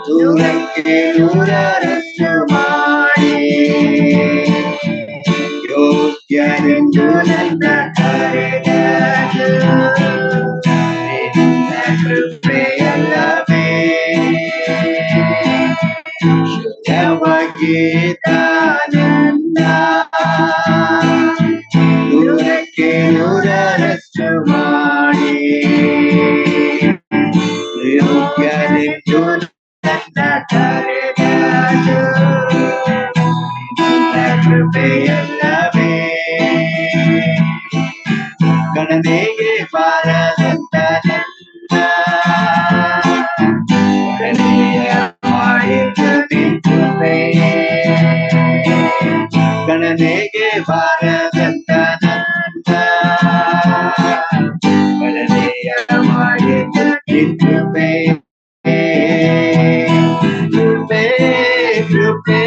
ನೂರಕ್ಕೆ ನೂರರಷ್ಟು ಮಾಡಿ ಯೋಗ್ಯನೆಂದು ನನ್ನ ಕರೆದನು. ನಿನ್ನ ಕೃಪೆಯಲ್ಲವೇ ಶುದ್ಧವಾಗಿದ್ದ ನನ್ನ ನೂರಕ್ಕೆ ನೂರರಷ್ಟು ಮಾಡಿ ಯೋಗ್ಯನೆಂದು ನನ್ನ ಕರೆದನು. ನಿನ್ನ ಕೃಪೆಯಲ್ಲವೇ ಗಣನೆಗೆ ಬಾರದಂತ ನನ್ನ ಗಣನೆಯ ಮಾಡಿದ್ದು ನಿನ್ನ ಕೃಪೆಯೇ. ಗಣನೆಗೆ ಬಾರದಂತ ನನ್ನ ಗಣನೆಯ ಮಾಡಿದ್ದು ನಿನ್ನ ಕೃಪೆಯೇ. ಕೃಪೆ ಕೃಪೆ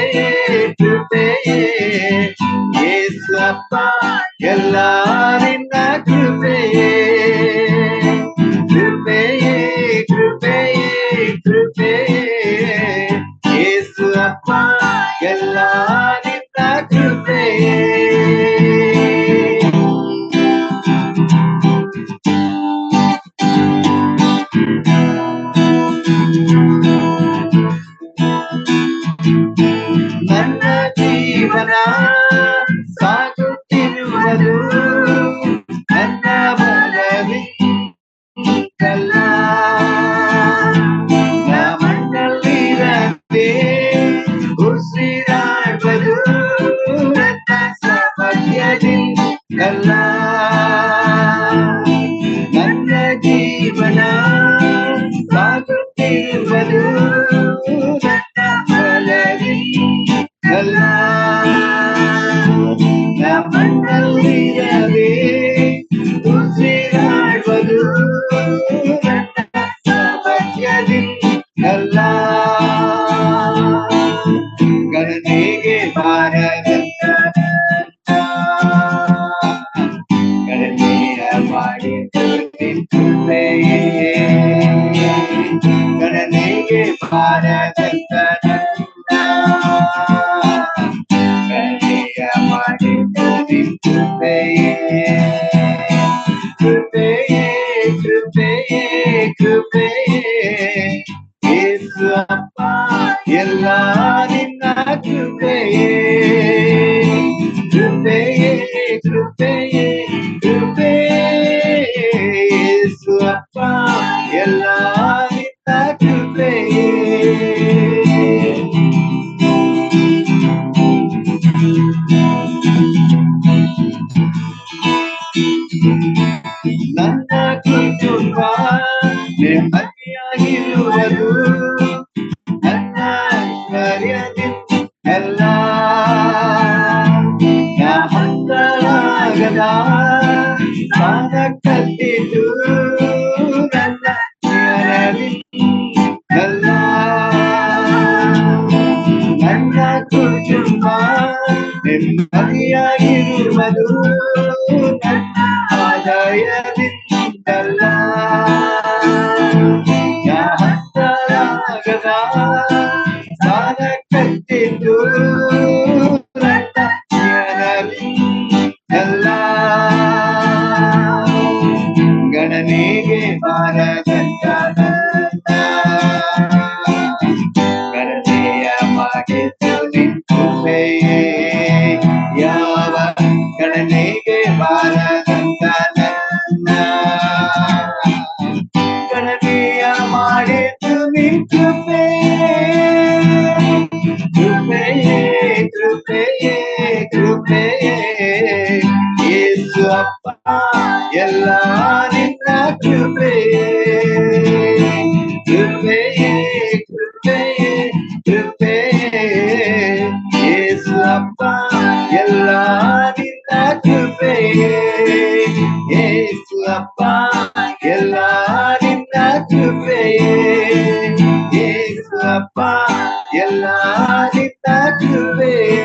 ಕೃಪೆಯೇ ಯೇಸಪ್ಪ ಎಲ್ಲ ನಿನ್ನ ಕೃಪೆಯೇ. ಕೃಪೆಯೇ ಕೃಪೆಯೇ ಕೃಪೆಯೇ ಯೇಸಪ್ಪ ಎಲ್ಲ ನಿನ್ನ ಕೃಪೆಯೇ. ನನ್ನ ಜೀವನ ಸಾಗುತ್ತಿರುವುದು ನನ್ನ ಬಲವಿಲ್ಲ. ನಮ್ಮನ್ನಲ್ಲಿರದೆ ಉಸಿರಾಡುವುದು ನನ್ನ ಸಾಮರ್ಥ್ಯದಿಂದಲ್ಲ. ನನ್ನ ಜೀವನ ಸಾಗುತ್ತಿರುವುದು ನನ್ನ ಬಲವಿಲ್ಲ. ನಮ್ಮನ್ನಲ್ಲಿರದೆ ಉಸಿರಾಡುವುದು ನನ್ನ ಸಾಮರ್ಥ್ಯದಿಂದಲ್ಲ. ಗಣನೆಗೆ ಬಾರದಂತ ಗಣನೆಯ ಮಾಡಿದ್ದು ನಿನ್ನ ಕೃಪೆಯೇ. ಗಣನೆಗೆ ಬಾರದಂತ ಗಣನೆಯ ಮಾಡಿದ್ದು ನಿನ್ನ ಕೃಪೆಯೇ. ಕೃಪೆಯೇ ಕೃಪೆಯೇ ಕೃಪೆಯೇ ಯೇಸಪ್ಪ ಎಲ್ಲ ನಿನ್ನ ಕೃಪೆಯೇ. ಕೃಪೆಯೇ ಕೃಪೆಯೇ ಕೃಪೆಯೇ ಯೇಸಪ್ಪ ಎಲ್ಲ ನಿನ್ನ ಕೃಪೆಯೇ. ನನ್ನ ಕುಟುಂಬ ನೆಮ್ಮದಿಯಾಗಿರುವುದು ನನ್ನ ಐಶ್ವರ್ಯದಿಂದಲ್ಲ. ಹಂತಲಾಗದ ಸಾಲ ಕಟ್ಟಿದ್ದು ನನ್ನ ಜ್ಞಾನದಿಂದಲ್ಲ. ನನ್ನ ಕುಟುಂಬ ನೆಮ್ಮದಿಯಾಗಿರುವುದು ನನ್ನ ಆದಾಯದಿಂದಲ್ಲ. ಹಂತಲಾಗದ ಸಾಲ ಕಟ್ಟಿದ್ದು ನನ್ನ ಜ್ಞಾನದಿಂದಲ್ಲ. ಗಣನೆಗೆ ಬಾರದಂತ ನನ್ನ ಗಣನೆಯ ಮಾಡಿದ್ದು ನಿನ್ನ ಕೃಪೆಯೇ. ಯಾವ ಗಣನೆಗೆ ಬಾರದಂತ ನನ್ನ ಗಣನೆಯ ಮಾಡಿದ್ದು ನಿನ್ನ ಕೃಪೆಯೇ. ಕೃಪೆಯೇ ಕೃಪೆಯೇ ಕೃಪೆಯೇ ಯೇಸಪ್ಪ ಎಲ್ಲ ನಿನ್ನ ಕೃಪೆಯೇ. ಕೃಪೆಯೇ ಕೃಪೆಯೇ ಕೃಪೆಯೇ ಯೇಸಪ್ಪ ಎಲ್ಲ ನಿನ್ನ ಕೃಪೆಯೇ. ಯೇಸಪ್ಪ ಎಲ್ಲ ನಿನ್ನ ಕೃಪೆಯೇ. ಯೇಸಪ್ಪ ಎಲ್ಲ ನಿನ್ನ ಕೃಪೆಯೇ.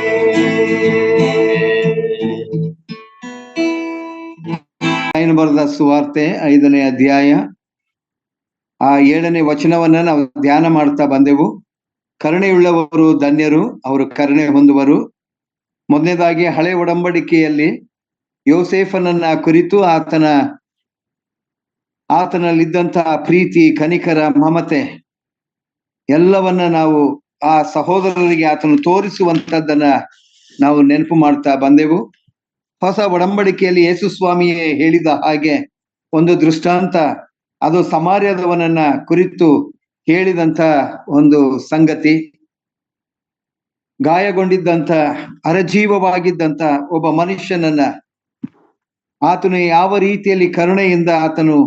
ಬರೆದ ಸುವಾರ್ತೆ 5ನೇ ಅಧ್ಯಾಯ ಆ 7ನೇ ವಚನವನ್ನ ನಾವು ಧ್ಯಾನ ಮಾಡ್ತಾ ಬಂದೆವು. ಕರುಣೆಯುಳ್ಳವರು ಧನ್ಯರು, ಅವರು ಕರುಣೆ ಹೊಂದುವರು. ಮೊದಲನೇದಾಗಿ ಹಳೆ ಒಡಂಬಡಿಕೆಯಲ್ಲಿ ಯೋಸೇಫನನ್ನ ಕುರಿತು ಆತನಲ್ಲಿದ್ದಂತಹ ಪ್ರೀತಿ, ಕನಿಕರ, ಮಮತೆ ಎಲ್ಲವನ್ನ ನಾವು ಆ ಸಹೋದರರಿಗೆ ಆತನು ತೋರಿಸುವಂತದ್ದನ್ನ ನಾವು ನೆನಪು ಮಾಡ್ತಾ ಬಂದೆವು. ಹೊಸ ಒಡಂಬಡಿಕೆಯಲ್ಲಿ ಯೇಸು ಸ್ವಾಮಿಯೇ ಹೇಳಿದ ಹಾಗೆ ಒಂದು ದೃಷ್ಟಾಂತ, ಅದು ಸಮಾರ್ಯದವನನ್ನ ಕುರಿತು ಹೇಳಿದಂತ ಒಂದು ಸಂಗತಿ. ಗಾಯಗೊಂಡಿದ್ದಂತ, ಅರಜೀವವಾಗಿದ್ದಂತ ಒಬ್ಬ ಮನುಷ್ಯನನ್ನ ಆತನು ಯಾವ ರೀತಿಯಲ್ಲಿ ಕರುಣೆಯಿಂದ ಆತನು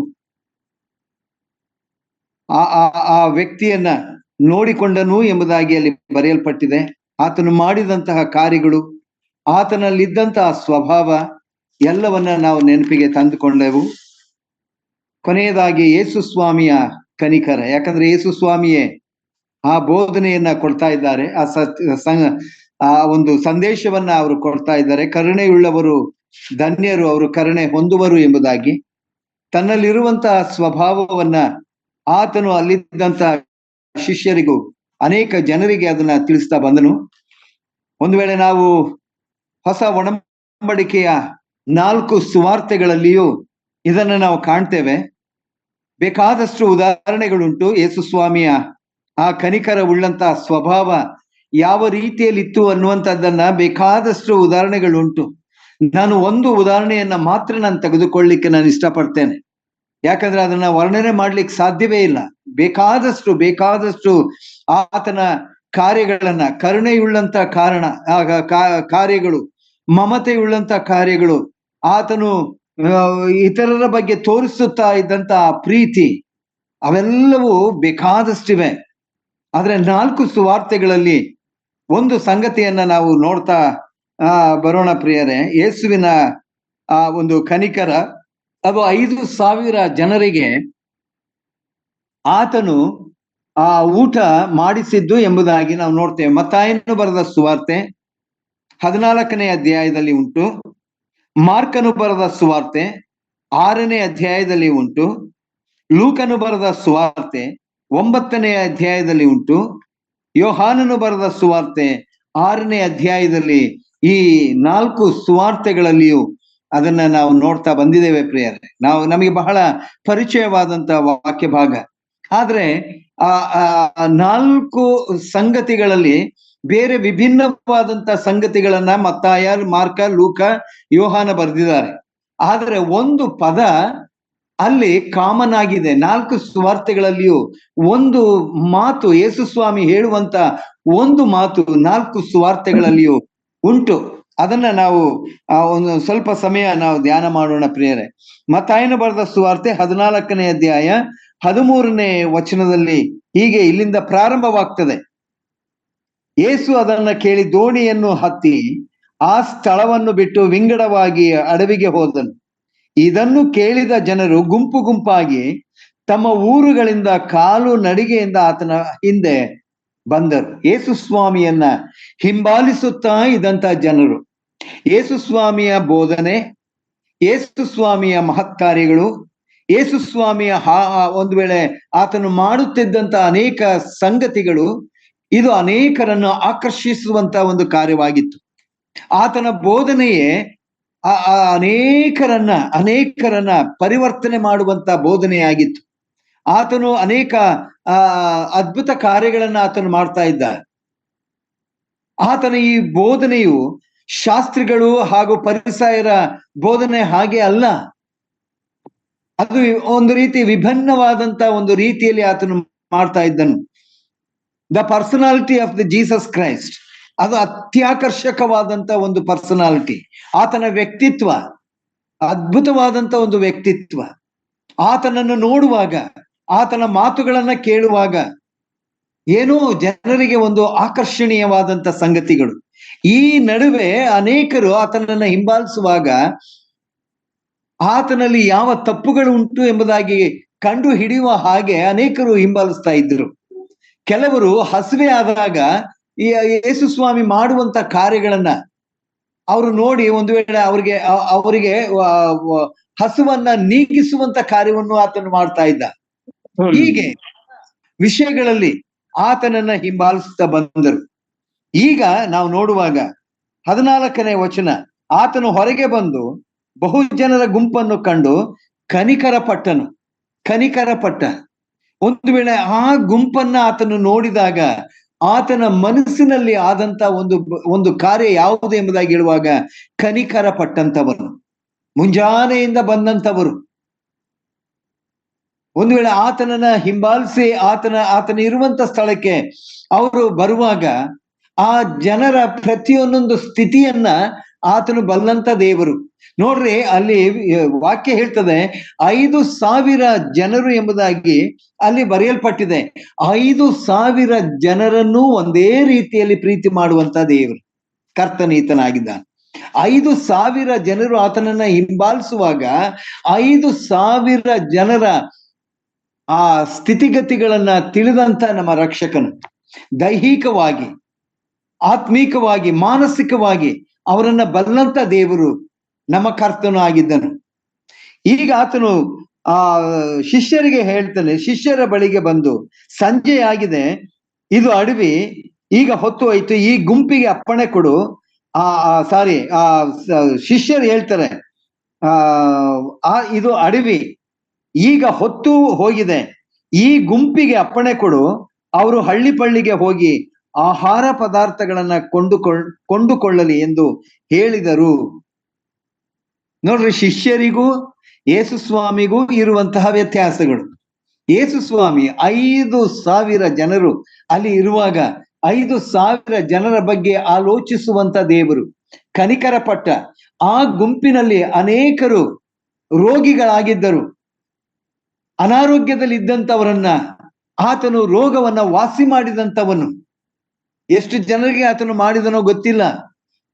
ಆ ವ್ಯಕ್ತಿಯನ್ನ ನೋಡಿಕೊಂಡನು ಎಂಬುದಾಗಿ ಅಲ್ಲಿ ಬರೆಯಲ್ಪಟ್ಟಿದೆ. ಆತನು ಮಾಡಿದಂತಹ ಕಾರ್ಯಗಳು, ಆತನಲ್ಲಿದ್ದಂತಹ ಸ್ವಭಾವ ಎಲ್ಲವನ್ನ ನಾವು ನೆನಪಿಗೆ ತಂದುಕೊಂಡೆವು. ಕೊನೆಯದಾಗಿ ಯೇಸು ಸ್ವಾಮಿಯ ಕನಿಕರ, ಯಾಕಂದ್ರೆ ಯೇಸು ಸ್ವಾಮಿಯೇ ಆ ಬೋಧನೆಯನ್ನ ಕೊಡ್ತಾ ಇದ್ದಾರೆ, ಆ ಒಂದು ಸಂದೇಶವನ್ನ ಅವರು ಕೊಡ್ತಾ ಇದ್ದಾರೆ. ಕರುಣೆಯುಳ್ಳವರು ಧನ್ಯರು, ಅವರು ಕರುಣೆ ಹೊಂದುವರು ಎಂಬುದಾಗಿ ತನ್ನಲ್ಲಿರುವಂತಹ ಸ್ವಭಾವವನ್ನ ಆತನು ಅಲ್ಲಿದ್ದಂತ ಶಿಷ್ಯರಿಗೂ ಅನೇಕ ಜನರಿಗೆ ಅದನ್ನ ತಿಳಿಸ್ತಾ ಬಂದನು. ಒಂದು ವೇಳೆ ನಾವು ಹೊಸ ಒಡಂಬಡಿಕೆಯ 4 ಸುವಾರ್ತೆಗಳಲ್ಲಿಯೂ ಇದನ್ನ ನಾವು ಕಾಣ್ತೇವೆ. ಬೇಕಾದಷ್ಟು ಉದಾಹರಣೆಗಳುಂಟು. ಯೇಸು ಸ್ವಾಮಿಯ ಆ ಕನಿಕರ ಉಳ್ಳಂತಹ ಸ್ವಭಾವ ಯಾವ ರೀತಿಯಲ್ಲಿತ್ತು ಅನ್ನುವಂಥದ್ದನ್ನ ಬೇಕಾದಷ್ಟು ಉದಾಹರಣೆಗಳುಂಟು. ನಾನು ಒಂದು ಉದಾಹರಣೆಯನ್ನ ಮಾತ್ರ ನಾನು ತೆಗೆದುಕೊಳ್ಳಿಕ್ಕೆ ನಾನು ಇಷ್ಟಪಡ್ತೇನೆ, ಯಾಕಂದ್ರೆ ಅದನ್ನ ವರ್ಣನೆ ಮಾಡ್ಲಿಕ್ಕೆ ಸಾಧ್ಯವೇ ಇಲ್ಲ. ಬೇಕಾದಷ್ಟು ಆತನ ಕಾರ್ಯಗಳನ್ನ, ಕರುಣೆಯುಳ್ಳಂತ ಕಾರ್ಯಗಳು, ಮಮತೆಯುಳ್ಳಂತ ಕಾರ್ಯಗಳು, ಆತನು ಇತರರ ಬಗ್ಗೆ ತೋರಿಸುತ್ತಾ ಇದ್ದಂತ ಪ್ರೀತಿ, ಅವೆಲ್ಲವೂ ಬೇಕಾದಷ್ಟಿವೆ. ಆದ್ರೆ 4 ಸುವಾರ್ತೆಗಳಲ್ಲಿ ಒಂದು ಸಂಗತಿಯನ್ನ ನಾವು ನೋಡ್ತಾ ಬರೋಣ ಪ್ರಿಯರೇ. ಯೇಸುವಿನ ಆ ಒಂದು ಕನಿಕರ, ಅದು 5,000 ಜನರಿಗೆ ಆತನು ಆ ಊಟ ಮಾಡಿಸಿದ್ದು ಎಂಬುದಾಗಿ ನಾವು ನೋಡ್ತೇವೆ. ಮತ್ತಾಯನು ಬರೆದ ಸುವಾರ್ತೆ 14ನೇ ಅಧ್ಯಾಯದಲ್ಲಿ ಉಂಟು. ಮಾರ್ಕನು ಬರೆದ ಸುವಾರ್ತೆ 6ನೇ ಅಧ್ಯಾಯದಲ್ಲಿ ಉಂಟು. ಲೂಕನು ಬರೆದ ಸುವಾರ್ತೆ 9ನೇ ಅಧ್ಯಾಯದಲ್ಲಿ ಉಂಟು. ಯೋಹಾನನು ಬರೆದ ಸುವಾರ್ತೆ 6ನೇ ಅಧ್ಯಾಯದಲ್ಲಿ, ಈ 4 ಸುವಾರ್ತೆಗಳಲ್ಲಿಯೂ ಅದನ್ನ ನಾವು ನೋಡ್ತಾ ಬಂದಿದ್ದೇವೆ ಪ್ರಿಯರೇ. ನಮಗೆ ಬಹಳ ಪರಿಚಯವಾದಂತ ವಾಕ್ಯ ಭಾಗ. ಆದ್ರೆ ಆ 4 ಸಂಗತಿಗಳಲ್ಲಿ ಬೇರೆ ವಿಭಿನ್ನವಾದಂತ ಸಂಗತಿಗಳನ್ನ ಮತ್ತಾಯ, ಮಾರ್ಕ, ಲೂಕ, ಯೋಹಾನ ಬರೆದಿದ್ದಾರೆ. ಆದ್ರೆ ಒಂದು ಪದ ಅಲ್ಲಿ ಕಾಮನ್ ಆಗಿದೆ. 4 ಸುವಾರ್ತೆಗಳಲ್ಲಿಯೂ ಒಂದು ಮಾತು, ಯೇಸು ಸ್ವಾಮಿ ಹೇಳುವಂತ ಒಂದು ಮಾತು 4 ಸುವಾರ್ತೆಗಳಲ್ಲಿಯೂ ಉಂಟು. ಅದನ್ನ ನಾವು ಒಂದು ಸ್ವಲ್ಪ ಸಮಯ ನಾವು ಧ್ಯಾನ ಮಾಡೋಣ ಪ್ರಿಯರೇ. ಮತ್ತಾಯನು ಬರೆದ ಸುವಾರ್ತೆ 14ನೇ ಅಧ್ಯಾಯ 13ನೇ ವಚನದಲ್ಲಿ ಹೀಗೆ ಇಲ್ಲಿಂದ ಪ್ರಾರಂಭವಾಗ್ತದೆ. ಯೇಸು ಅದನ್ನ ಕೇಳಿ ದೋಣಿಯನ್ನು ಹತ್ತಿ ಆ ಸ್ಥಳವನ್ನು ಬಿಟ್ಟು ವಿಂಗಡವಾಗಿ ಅಡವಿಗೆ ಹೋದನು. ಇದನ್ನು ಕೇಳಿದ ಜನರು ಗುಂಪು ಗುಂಪಾಗಿ ತಮ್ಮ ಊರುಗಳಿಂದ ಕಾಲು ನಡಿಗೆಯಿಂದ ಆತನ ಹಿಂದೆ ಬಂದರು. ಯೇಸು ಸ್ವಾಮಿಯನ್ನ ಹಿಂಬಾಲಿಸುತ್ತಾ ಇದ್ದಂತ ಜನರು, ಯೇಸು ಸ್ವಾಮಿಯ ಬೋಧನೆ, ಯೇಸು ಸ್ವಾಮಿಯ ಮಹತ್ ಕಾರ್ಯಗಳು, ಯೇಸು ಸ್ವಾಮಿಯ ಒಂದು ವೇಳೆ ಆತನು ಮಾಡುತ್ತಿದ್ದಂತ ಅನೇಕ ಸಂಗತಿಗಳು, ಇದು ಅನೇಕರನ್ನು ಆಕರ್ಷಿಸುವಂತ ಒಂದು ಕಾರ್ಯವಾಗಿತ್ತು. ಆತನ ಬೋಧನೆಯೇ ಅನೇಕರನ್ನ ಪರಿವರ್ತನೆ ಮಾಡುವಂತ ಬೋಧನೆಯಾಗಿತ್ತು. ಆತನು ಅನೇಕ ಅದ್ಭುತ ಕಾರ್ಯಗಳನ್ನ ಆತನು ಮಾಡ್ತಾ ಇದ್ದ. ಆತನ ಈ ಬೋಧನೆಯು ಶಾಸ್ತ್ರಿಗಳು ಹಾಗೂ ಫರಿಸಾಯರ ಬೋಧನೆ ಹಾಗೆ ಅಲ್ಲ. ಅದು ಒಂದು ರೀತಿ ವಿಭಿನ್ನವಾದಂತ ಒಂದು ರೀತಿಯಲ್ಲಿ ಆತನು ಮಾಡ್ತಾ ಇದ್ದನು. The personality of the Jesus Christ, ಅದು ಅತ್ಯಾಕರ್ಷಕವಾದಂತ ಒಂದು ಪರ್ಸನಾಲಿಟಿ. ಆತನ ವ್ಯಕ್ತಿತ್ವ ಅದ್ಭುತವಾದಂತ ಒಂದು ವ್ಯಕ್ತಿತ್ವ. ಆತನನ್ನು ನೋಡುವಾಗ, ಆತನ ಮಾತುಗಳನ್ನ ಕೇಳುವಾಗ ಏನೋ ಜನರಿಗೆ ಒಂದು ಆಕರ್ಷಣೀಯವಾದಂತ ಸಂಗತಿಗಳು. ಈ ನಡುವೆ ಅನೇಕರು ಆತನನ್ನ ಹಿಂಬಾಲಿಸುವಾಗ ಆತನಲ್ಲಿ ಯಾವ ತಪ್ಪುಗಳು ಉಂಟು ಎಂಬುದಾಗಿ ಕಂಡು ಹಿಡಿಯುವ ಹಾಗೆ ಅನೇಕರು ಹಿಂಬಾಲಿಸ್ತಾ ಇದ್ರು. ಕೆಲವರು ಹಸಿವೆ ಆದಾಗ ಈ ಯೇಸು ಸ್ವಾಮಿ ಮಾಡುವಂತ ಕಾರ್ಯಗಳನ್ನ ಅವರು ನೋಡಿ ಒಂದು ವೇಳೆ ಅವರಿಗೆ ಹಸುವನ್ನ ನೀಗಿಸುವಂತ ಕಾರ್ಯವನ್ನು ಆತನು ಮಾಡ್ತಾ ಇದ್ದ. ಹೀಗೆ ವಿಷಯಗಳಲ್ಲಿ ಆತನನ್ನ ಹಿಂಬಾಲಿಸ್ತಾ ಬಂದರು. ಈಗ ನಾವು ನೋಡುವಾಗ 14ನೇ ವಚನ, ಆತನು ಹೊರಗೆ ಬಂದು ಬಹು ಜನರ ಗುಂಪನ್ನು ಕಂಡು ಕನಿಕರ ಪಟ್ಟ. ಒಂದು ವೇಳೆ ಆ ಗುಂಪನ್ನ ಆತನು ನೋಡಿದಾಗ ಆತನ ಮನಸ್ಸಿನಲ್ಲಿ ಆದಂತ ಒಂದು ಕಾರ್ಯ ಯಾವುದು ಎಂಬುದಾಗಿ ಹೇಳುವಾಗ ಕನಿಕರ ಪಟ್ಟಂತವರು, ಮುಂಜಾನೆಯಿಂದ ಬಂದಂತವರು, ಒಂದು ವೇಳೆ ಆತನನ್ನ ಹಿಂಬಾಲಿಸಿ ಆತನ ಇರುವಂತ ಸ್ಥಳಕ್ಕೆ ಅವರು ಬರುವಾಗ ಆ ಜನರ ಪ್ರತಿಯೊಂದೊಂದು ಸ್ಥಿತಿಯನ್ನ ಆತನು ಬಲ್ಲಂತ ದೇವರು. ನೋಡ್ರಿ, ಅಲ್ಲಿ ವಾಕ್ಯ ಹೇಳ್ತದೆ 5,000 ಜನರು ಎಂಬುದಾಗಿ ಅಲ್ಲಿ ಬರೆಯಲ್ಪಟ್ಟಿದೆ. 5,000 ಜನರನ್ನು ಒಂದೇ ರೀತಿಯಲ್ಲಿ ಪ್ರೀತಿ ಮಾಡುವಂತ ದೇವರು ಕರ್ತನೀತನಾಗಿದ್ದಾನೆ. 5,000 ಜನರು ಆತನನ್ನ ಹಿಂಬಾಲಿಸುವಾಗ 5,000 ಜನರ ಆ ಸ್ಥಿತಿಗತಿಗಳನ್ನ ತಿಳಿದಂತ ನಮ್ಮ ರಕ್ಷಕನು ದೈಹಿಕವಾಗಿ, ಆತ್ಮೀಕವಾಗಿ, ಮಾನಸಿಕವಾಗಿ ಅವರನ್ನ ಬಲ್ಲಂತ ದೇವರು ನಮ್ಮ ಕರ್ತನು ಆಗಿದ್ದನು. ಈಗ ಆತನು ಆ ಶಿಷ್ಯರಿಗೆ ಹೇಳ್ತಾನೆ, ಶಿಷ್ಯರ ಬಳಿಗೆ ಬಂದು, ಸಂಜೆ ಆಗಿದೆ, ಇದು ಅಡವಿ, ಈಗ ಹೊತ್ತು ಹೋಯ್ತು, ಈ ಗುಂಪಿಗೆ ಅಪ್ಪಣೆ ಕೊಡು. ಶಿಷ್ಯರು ಹೇಳ್ತಾರೆ, ಇದು ಅಡವಿ, ಈಗ ಹೊತ್ತು ಹೋಗಿದೆ, ಈ ಗುಂಪಿಗೆ ಅಪ್ಪಣೆ ಕೊಡು, ಅವರು ಹಳ್ಳಿ ಪಳ್ಳಿಗೆ ಹೋಗಿ ಆಹಾರ ಪದಾರ್ಥಗಳನ್ನ ಕೊಂಡುಕೊಳ್ಳಲಿ ಎಂದು ಹೇಳಿದರು. ನೋಡ್ರಿ, ಶಿಷ್ಯರಿಗೂ ಯೇಸು ಸ್ವಾಮಿಗೂ ಇರುವಂತಹ ವ್ಯತ್ಯಾಸಗಳು. ಯೇಸು ಸ್ವಾಮಿ 5,000 ಜನರು ಅಲ್ಲಿ ಇರುವಾಗ 5,000 ಜನರ ಬಗ್ಗೆ ಆಲೋಚಿಸುವಂತ ದೇವರು, ಕನಿಕರ ಪಟ್ಟ. ಆ ಗುಂಪಿನಲ್ಲಿ ಅನೇಕರು ರೋಗಿಗಳಾಗಿದ್ದರು. ಅನಾರೋಗ್ಯದಲ್ಲಿ ಇದ್ದಂಥವರನ್ನ ಆತನು ರೋಗವನ್ನ ವಾಸಿ ಮಾಡಿದಂಥವನು. ಎಷ್ಟು ಜನರಿಗೆ ಆತನು ಮಾಡಿದನೋ ಗೊತ್ತಿಲ್ಲ,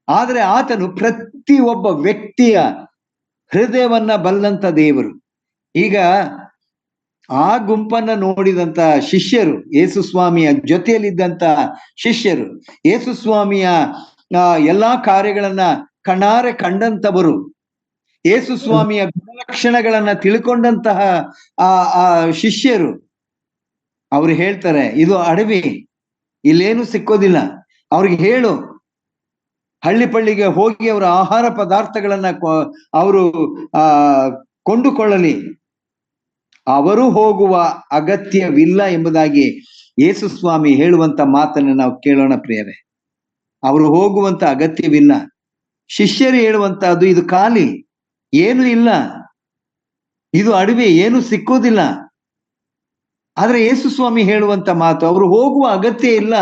ಆದ್ರೆ ಆತನು ಪ್ರತಿ ಒಬ್ಬ ವ್ಯಕ್ತಿಯ ಹೃದಯವನ್ನ ಬಲ್ಲಂತ ದೇವರು. ಈಗ ಆ ಗುಂಪನ್ನ ನೋಡಿದಂತ ಶಿಷ್ಯರು, ಯೇಸು ಸ್ವಾಮಿಯ ಜೊತೆಯಲ್ಲಿದ್ದಂತ ಶಿಷ್ಯರು, ಯೇಸು ಸ್ವಾಮಿಯ ಎಲ್ಲಾ ಕಾರ್ಯಗಳನ್ನ ಕಣ್ಣಾರೆ ಕಂಡಂತವರು, ಯೇಸು ಸ್ವಾಮಿಯ ಗುಣಲಕ್ಷಣಗಳನ್ನ ತಿಳ್ಕೊಂಡಂತಹ ಆ ಶಿಷ್ಯರು, ಅವ್ರು ಹೇಳ್ತಾರೆ, ಇದು ಅಡವಿ, ಇಲ್ಲೇನು ಸಿಕ್ಕೋದಿಲ್ಲ, ಅವ್ರಿಗೆ ಹೇಳು ಹಳ್ಳಿ ಪಳ್ಳಿಗೆ ಹೋಗಿ ಅವರ ಆಹಾರ ಪದಾರ್ಥಗಳನ್ನ ಅವರು ಕೊಂಡುಕೊಳ್ಳಲಿ, ಅವರು ಹೋಗುವ ಅಗತ್ಯವಿಲ್ಲ ಎಂಬುದಾಗಿ ಯೇಸು ಸ್ವಾಮಿ ಹೇಳುವಂತ ಮಾತನ್ನು ನಾವು ಕೇಳೋಣ ಪ್ರಿಯರೇ. ಅವರು ಹೋಗುವಂತ ಅಗತ್ಯವಿಲ್ಲ. ಶಿಷ್ಯರು ಹೇಳುವಂತಹದ್ದು, ಇದು ಖಾಲಿ, ಏನು ಇಲ್ಲ, ಇದು ಅಡವಿ, ಏನು ಸಿಕ್ಕೋದಿಲ್ಲ. ಆದ್ರೆ ಯೇಸು ಸ್ವಾಮಿ ಹೇಳುವಂತ ಮಾತು, ಅವರು ಹೋಗುವ ಅಗತ್ಯ ಇಲ್ಲ.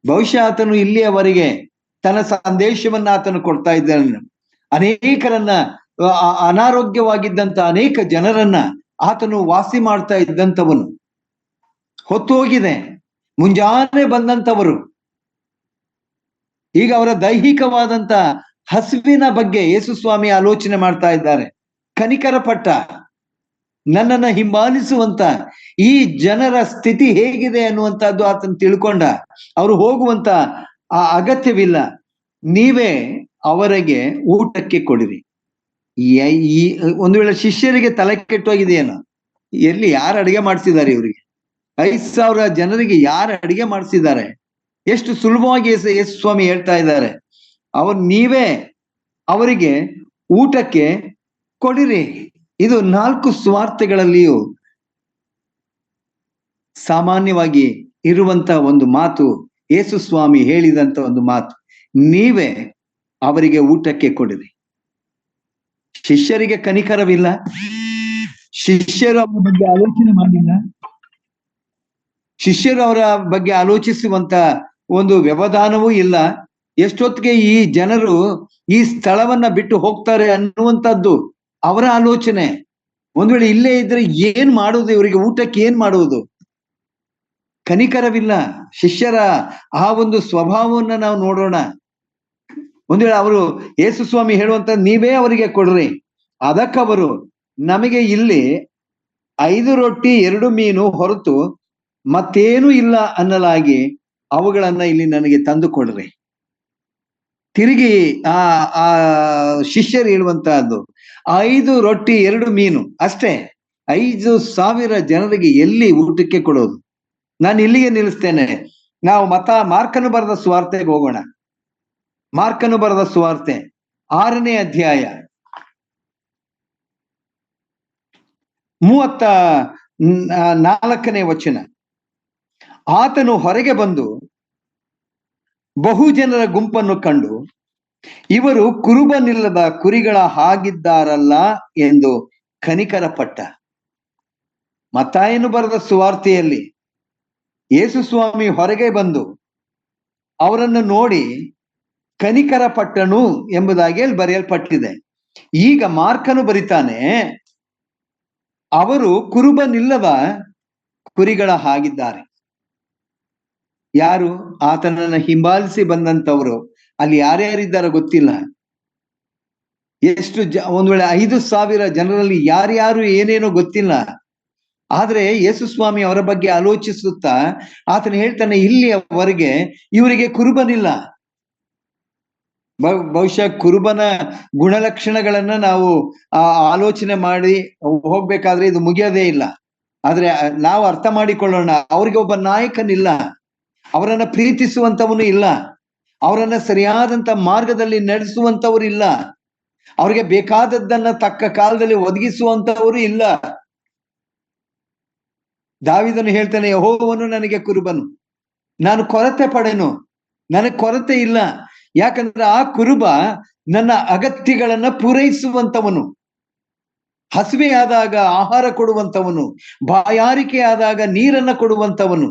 ಬಹುಶಃ ಆತನು ಇಲ್ಲಿಯವರೆಗೆ ತನ್ನ ಸಂದೇಶವನ್ನ ಆತನು ಕೊಡ್ತಾ ಇದ್ದಾನೆ. ಅನೇಕರನ್ನ, ಅನಾರೋಗ್ಯವಾಗಿದ್ದಂತ ಅನೇಕ ಜನರನ್ನ ಆತನು ವಾಸಿ ಮಾಡ್ತಾ ಇದ್ದಂಥವನು. ಹೊತ್ತು ಹೋಗಿದೆ, ಮುಂಜಾನೆ ಬಂದಂಥವರು. ಈಗ ಅವರ ದೈಹಿಕವಾದಂತ ಹಸಿವಿನ ಬಗ್ಗೆ ಯೇಸು ಸ್ವಾಮಿ ಆಲೋಚನೆ ಮಾಡ್ತಾ ಇದ್ದಾರೆ. ಕನಿಕರ ಪಟ್ಟ, ನನ್ನನ್ನ ಹಿಂಬಾಲಿಸುವಂತ ಈ ಜನರ ಸ್ಥಿತಿ ಹೇಗಿದೆ ಅನ್ನುವಂಥದ್ದು ಆತನು ತಿಳ್ಕೊಂಡ. ಅವರು ಹೋಗುವಂತ ಆ ಅಗತ್ಯವಿಲ್ಲ, ನೀವೇ ಅವರಿಗೆ ಊಟಕ್ಕೆ ಕೊಡಿರಿ. ಒಂದು ವೇಳೆ ಶಿಷ್ಯರಿಗೆ ತಲೆ ಕೆಟ್ಟೋಗಿದೆಯೇನೋ, ಎಲ್ಲಿ ಯಾರು ಅಡಿಗೆ ಮಾಡಿಸಿದ್ದಾರೆ ಇವರಿಗೆ? 5,000 ಜನರಿಗೆ ಯಾರು ಅಡಿಗೆ ಮಾಡಿಸಿದ್ದಾರೆ? ಎಷ್ಟು ಸುಲಭವಾಗಿ ಯೇಸು ಸ್ವಾಮಿ ಹೇಳ್ತಾ ಇದ್ದಾರೆ, ನೀವೇ ಅವರಿಗೆ ಊಟಕ್ಕೆ ಕೊಡಿರಿ. ಇದು 4 ಸುವಾರ್ತೆಗಳಲ್ಲಿಯೂ ಸಾಮಾನ್ಯವಾಗಿ ಇರುವಂತ ಒಂದು ಮಾತು, ಯೇಸು ಸ್ವಾಮಿ ಹೇಳಿದಂತ ಒಂದು ಮಾತು, ನೀವೇ ಅವರಿಗೆ ಊಟಕ್ಕೆ ಕೊಡಿರಿ. ಶಿಷ್ಯರಿಗೆ ಕನಿಕರವಿಲ್ಲ, ಶಿಷ್ಯರು ಅವರ ಬಗ್ಗೆ ಆಲೋಚನೆ ಮಾಡಿಲ್ಲ, ಶಿಷ್ಯರು ಅವರ ಬಗ್ಗೆ ಆಲೋಚಿಸುವಂತ ಒಂದು ವ್ಯವಧಾನವೂ ಇಲ್ಲ. ಎಷ್ಟೊತ್ತಿಗೆ ಈ ಜನರು ಈ ಸ್ಥಳವನ್ನ ಬಿಟ್ಟು ಹೋಗ್ತಾರೆ ಅನ್ನುವಂಥದ್ದು ಅವರ ಆಲೋಚನೆ. ಒಂದ್ ವೇಳೆ ಇಲ್ಲೇ ಇದ್ರೆ ಏನ್ ಮಾಡುವುದು, ಇವರಿಗೆ ಊಟಕ್ಕೆ ಏನ್ ಮಾಡುವುದು? ಕನಿಕರವಿಲ್ಲ. ಶಿಷ್ಯರ ಆ ಒಂದು ಸ್ವಭಾವವನ್ನ ನಾವು ನೋಡೋಣ. ಒಂದ್ ವೇಳೆ ಅವರು ಯೇಸು ಸ್ವಾಮಿ ಹೇಳುವಂತ ನೀವೇ ಅವರಿಗೆ ಕೊಡ್ರಿ, ಅದಕ್ಕವರು, ನಮಗೆ ಇಲ್ಲಿ 5 ರೊಟ್ಟಿ 2 ಮೀನು ಹೊರತು ಮತ್ತೇನು ಇಲ್ಲ ಅನ್ನಲಾಗಿ ಅವುಗಳನ್ನ ಇಲ್ಲಿ ನನಗೆ ತಂದು ಕೊಡ್ರಿ. ತಿರುಗಿ ಆ ಶಿಷ್ಯರು ಹೇಳುವಂತಹದ್ದು 5 ರೊಟ್ಟಿ 2 ಮೀನು ಅಷ್ಟೇ, 5,000 ಜನರಿಗೆ ಎಲ್ಲಿ ಊಟಕ್ಕೆ ಕೊಡೋದು? ನಾನು ಇಲ್ಲಿಗೆ ನಿಲ್ಲಿಸ್ತೇನೆ. ನಾವು ಮಾರ್ಕನು ಬರೆದ ಸುವಾರ್ತೆಗೆ ಹೋಗೋಣ. ಮಾರ್ಕನು ಬರೆದ ಸುವಾರ್ತೆ 6ನೇ ಅಧ್ಯಾಯ 34ನೇ ವಚನ. ಆತನು ಹೊರಗೆ ಬಂದು ಬಹು ಜನರ ಗುಂಪನ್ನು ಕಂಡು, ಇವರು ಕುರುಬನಿಲ್ಲದ ಕುರಿಗಳ ಹಾಗಿದ್ದಾರಲ್ಲ ಎಂದು ಕನಿಕರ ಪಟ್ಟ. ಮತ್ತಾಯನು ಬರೆದ ಸುವಾರ್ತೆಯಲ್ಲಿ ಯೇಸು ಸ್ವಾಮಿ ಹೊರಗೆ ಬಂದು ಅವರನ್ನು ನೋಡಿ ಕನಿಕರ ಪಟ್ಟನು ಎಂಬುದಾಗಿ ಅಲ್ಲಿ ಬರೆಯಲ್ಪಟ್ಟಿದೆ. ಈಗ ಮಾರ್ಕನು ಬರಿತಾನೆ, ಅವರು ಕುರುಬನಿಲ್ಲದ ಕುರಿಗಳ ಹಾಗಿದ್ದಾರೆ. ಯಾರು? ಆತನನ್ನ ಹಿಂಬಾಲಿಸಿ ಬಂದಂತವರು. ಅಲ್ಲಿ ಯಾರ್ಯಾರಿದ್ದಾರೋ ಗೊತ್ತಿಲ್ಲ. ಎಷ್ಟು ಒಂದ್ ವೇಳೆ 5,000 ಜನರಲ್ಲಿ ಯಾರ್ಯಾರು ಏನೇನೋ ಗೊತ್ತಿಲ್ಲ. ಆದ್ರೆ ಯೇಸು ಸ್ವಾಮಿ ಅವರ ಬಗ್ಗೆ ಆಲೋಚಿಸುತ್ತಾ ಆತನು ಹೇಳ್ತಾನೆ, ಇಲ್ಲಿಯವರೆಗೆ ಇವರಿಗೆ ಕುರುಬನಿಲ್ಲ. ಬಹುಶಃ ಕುರುಬನ ಗುಣಲಕ್ಷಣಗಳನ್ನ ನಾವು ಆಲೋಚನೆ ಮಾಡಿ ಹೋಗ್ಬೇಕಾದ್ರೆ ಇದು ಮುಗಿಯೋದೇ ಇಲ್ಲ. ಆದ್ರೆ ನಾವು ಅರ್ಥ ಮಾಡಿಕೊಳ್ಳೋಣ, ಅವ್ರಿಗೆ ಒಬ್ಬ ನಾಯಕನಿಲ್ಲ, ಅವರನ್ನ ಪ್ರೀತಿಸುವಂತವನು ಇಲ್ಲ, ಅವರನ್ನ ಸರಿಯಾದಂತ ಮಾರ್ಗದಲ್ಲಿ ನಡೆಸುವಂತವರು ಇಲ್ಲ, ಅವ್ರಿಗೆ ಬೇಕಾದದ್ದನ್ನ ತಕ್ಕ ಕಾಲದಲ್ಲಿ ಒದಗಿಸುವಂತವರು ಇಲ್ಲ. ದಾವೀದನು ಹೇಳ್ತಾನೆ, ಯೆಹೋವನು ನನಗೆ ಕುರುಬನು, ನಾನು ಕೊರತೆ ಪಡೆನು, ನನಗೆ ಕೊರತೆ ಇಲ್ಲ. ಯಾಕಂದ್ರೆ ಆ ಕುರುಬ ನನ್ನ ಅಗತ್ಯಗಳನ್ನ ಪೂರೈಸುವಂತವನು, ಹಸಿವೆಯಾದಾಗ ಆಹಾರ ಕೊಡುವಂತವನು, ಬಾಯಾರಿಕೆ ಆದಾಗ ನೀರನ್ನ ಕೊಡುವಂತವನು.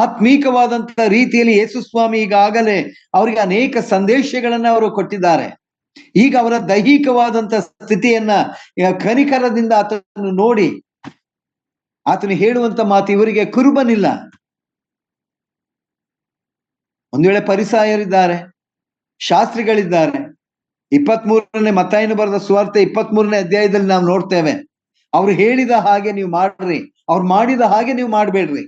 ಆತ್ಮೀಕವಾದಂತ ರೀತಿಯಲ್ಲಿ ಯೇಸು ಸ್ವಾಮಿ ಈಗಾಗಲೇ ಅವರಿಗೆ ಅನೇಕ ಸಂದೇಶಗಳನ್ನ ಅವರು ಕೊಟ್ಟಿದ್ದಾರೆ. ಈಗ ಅವರ ದೈಹಿಕವಾದಂತ ಸ್ಥಿತಿಯನ್ನ ಕನಿಕರದಿಂದ ಆತನು ನೋಡಿ ಆತನು ಹೇಳುವಂತ ಮಾತು, ಇವರಿಗೆ ಕುರುಬನಿಲ್ಲ. ಒಂದು ವೇಳೆ ಫರಿಸಾಯರಿದ್ದಾರೆ, ಶಾಸ್ತ್ರಿಗಳಿದ್ದಾರೆ. 23ನೇ ಮತ್ತಾಯನು ಬರೆದ ಸುವಾರ್ತೆ 23ನೇ ಅಧ್ಯಾಯದಲ್ಲಿ ನಾವು ನೋಡ್ತೇವೆ, ಅವ್ರು ಹೇಳಿದ ಹಾಗೆ ನೀವು ಮಾಡ್ರಿ, ಅವ್ರು ಮಾಡಿದ ಹಾಗೆ ನೀವು ಮಾಡ್ಬೇಡ್ರಿ.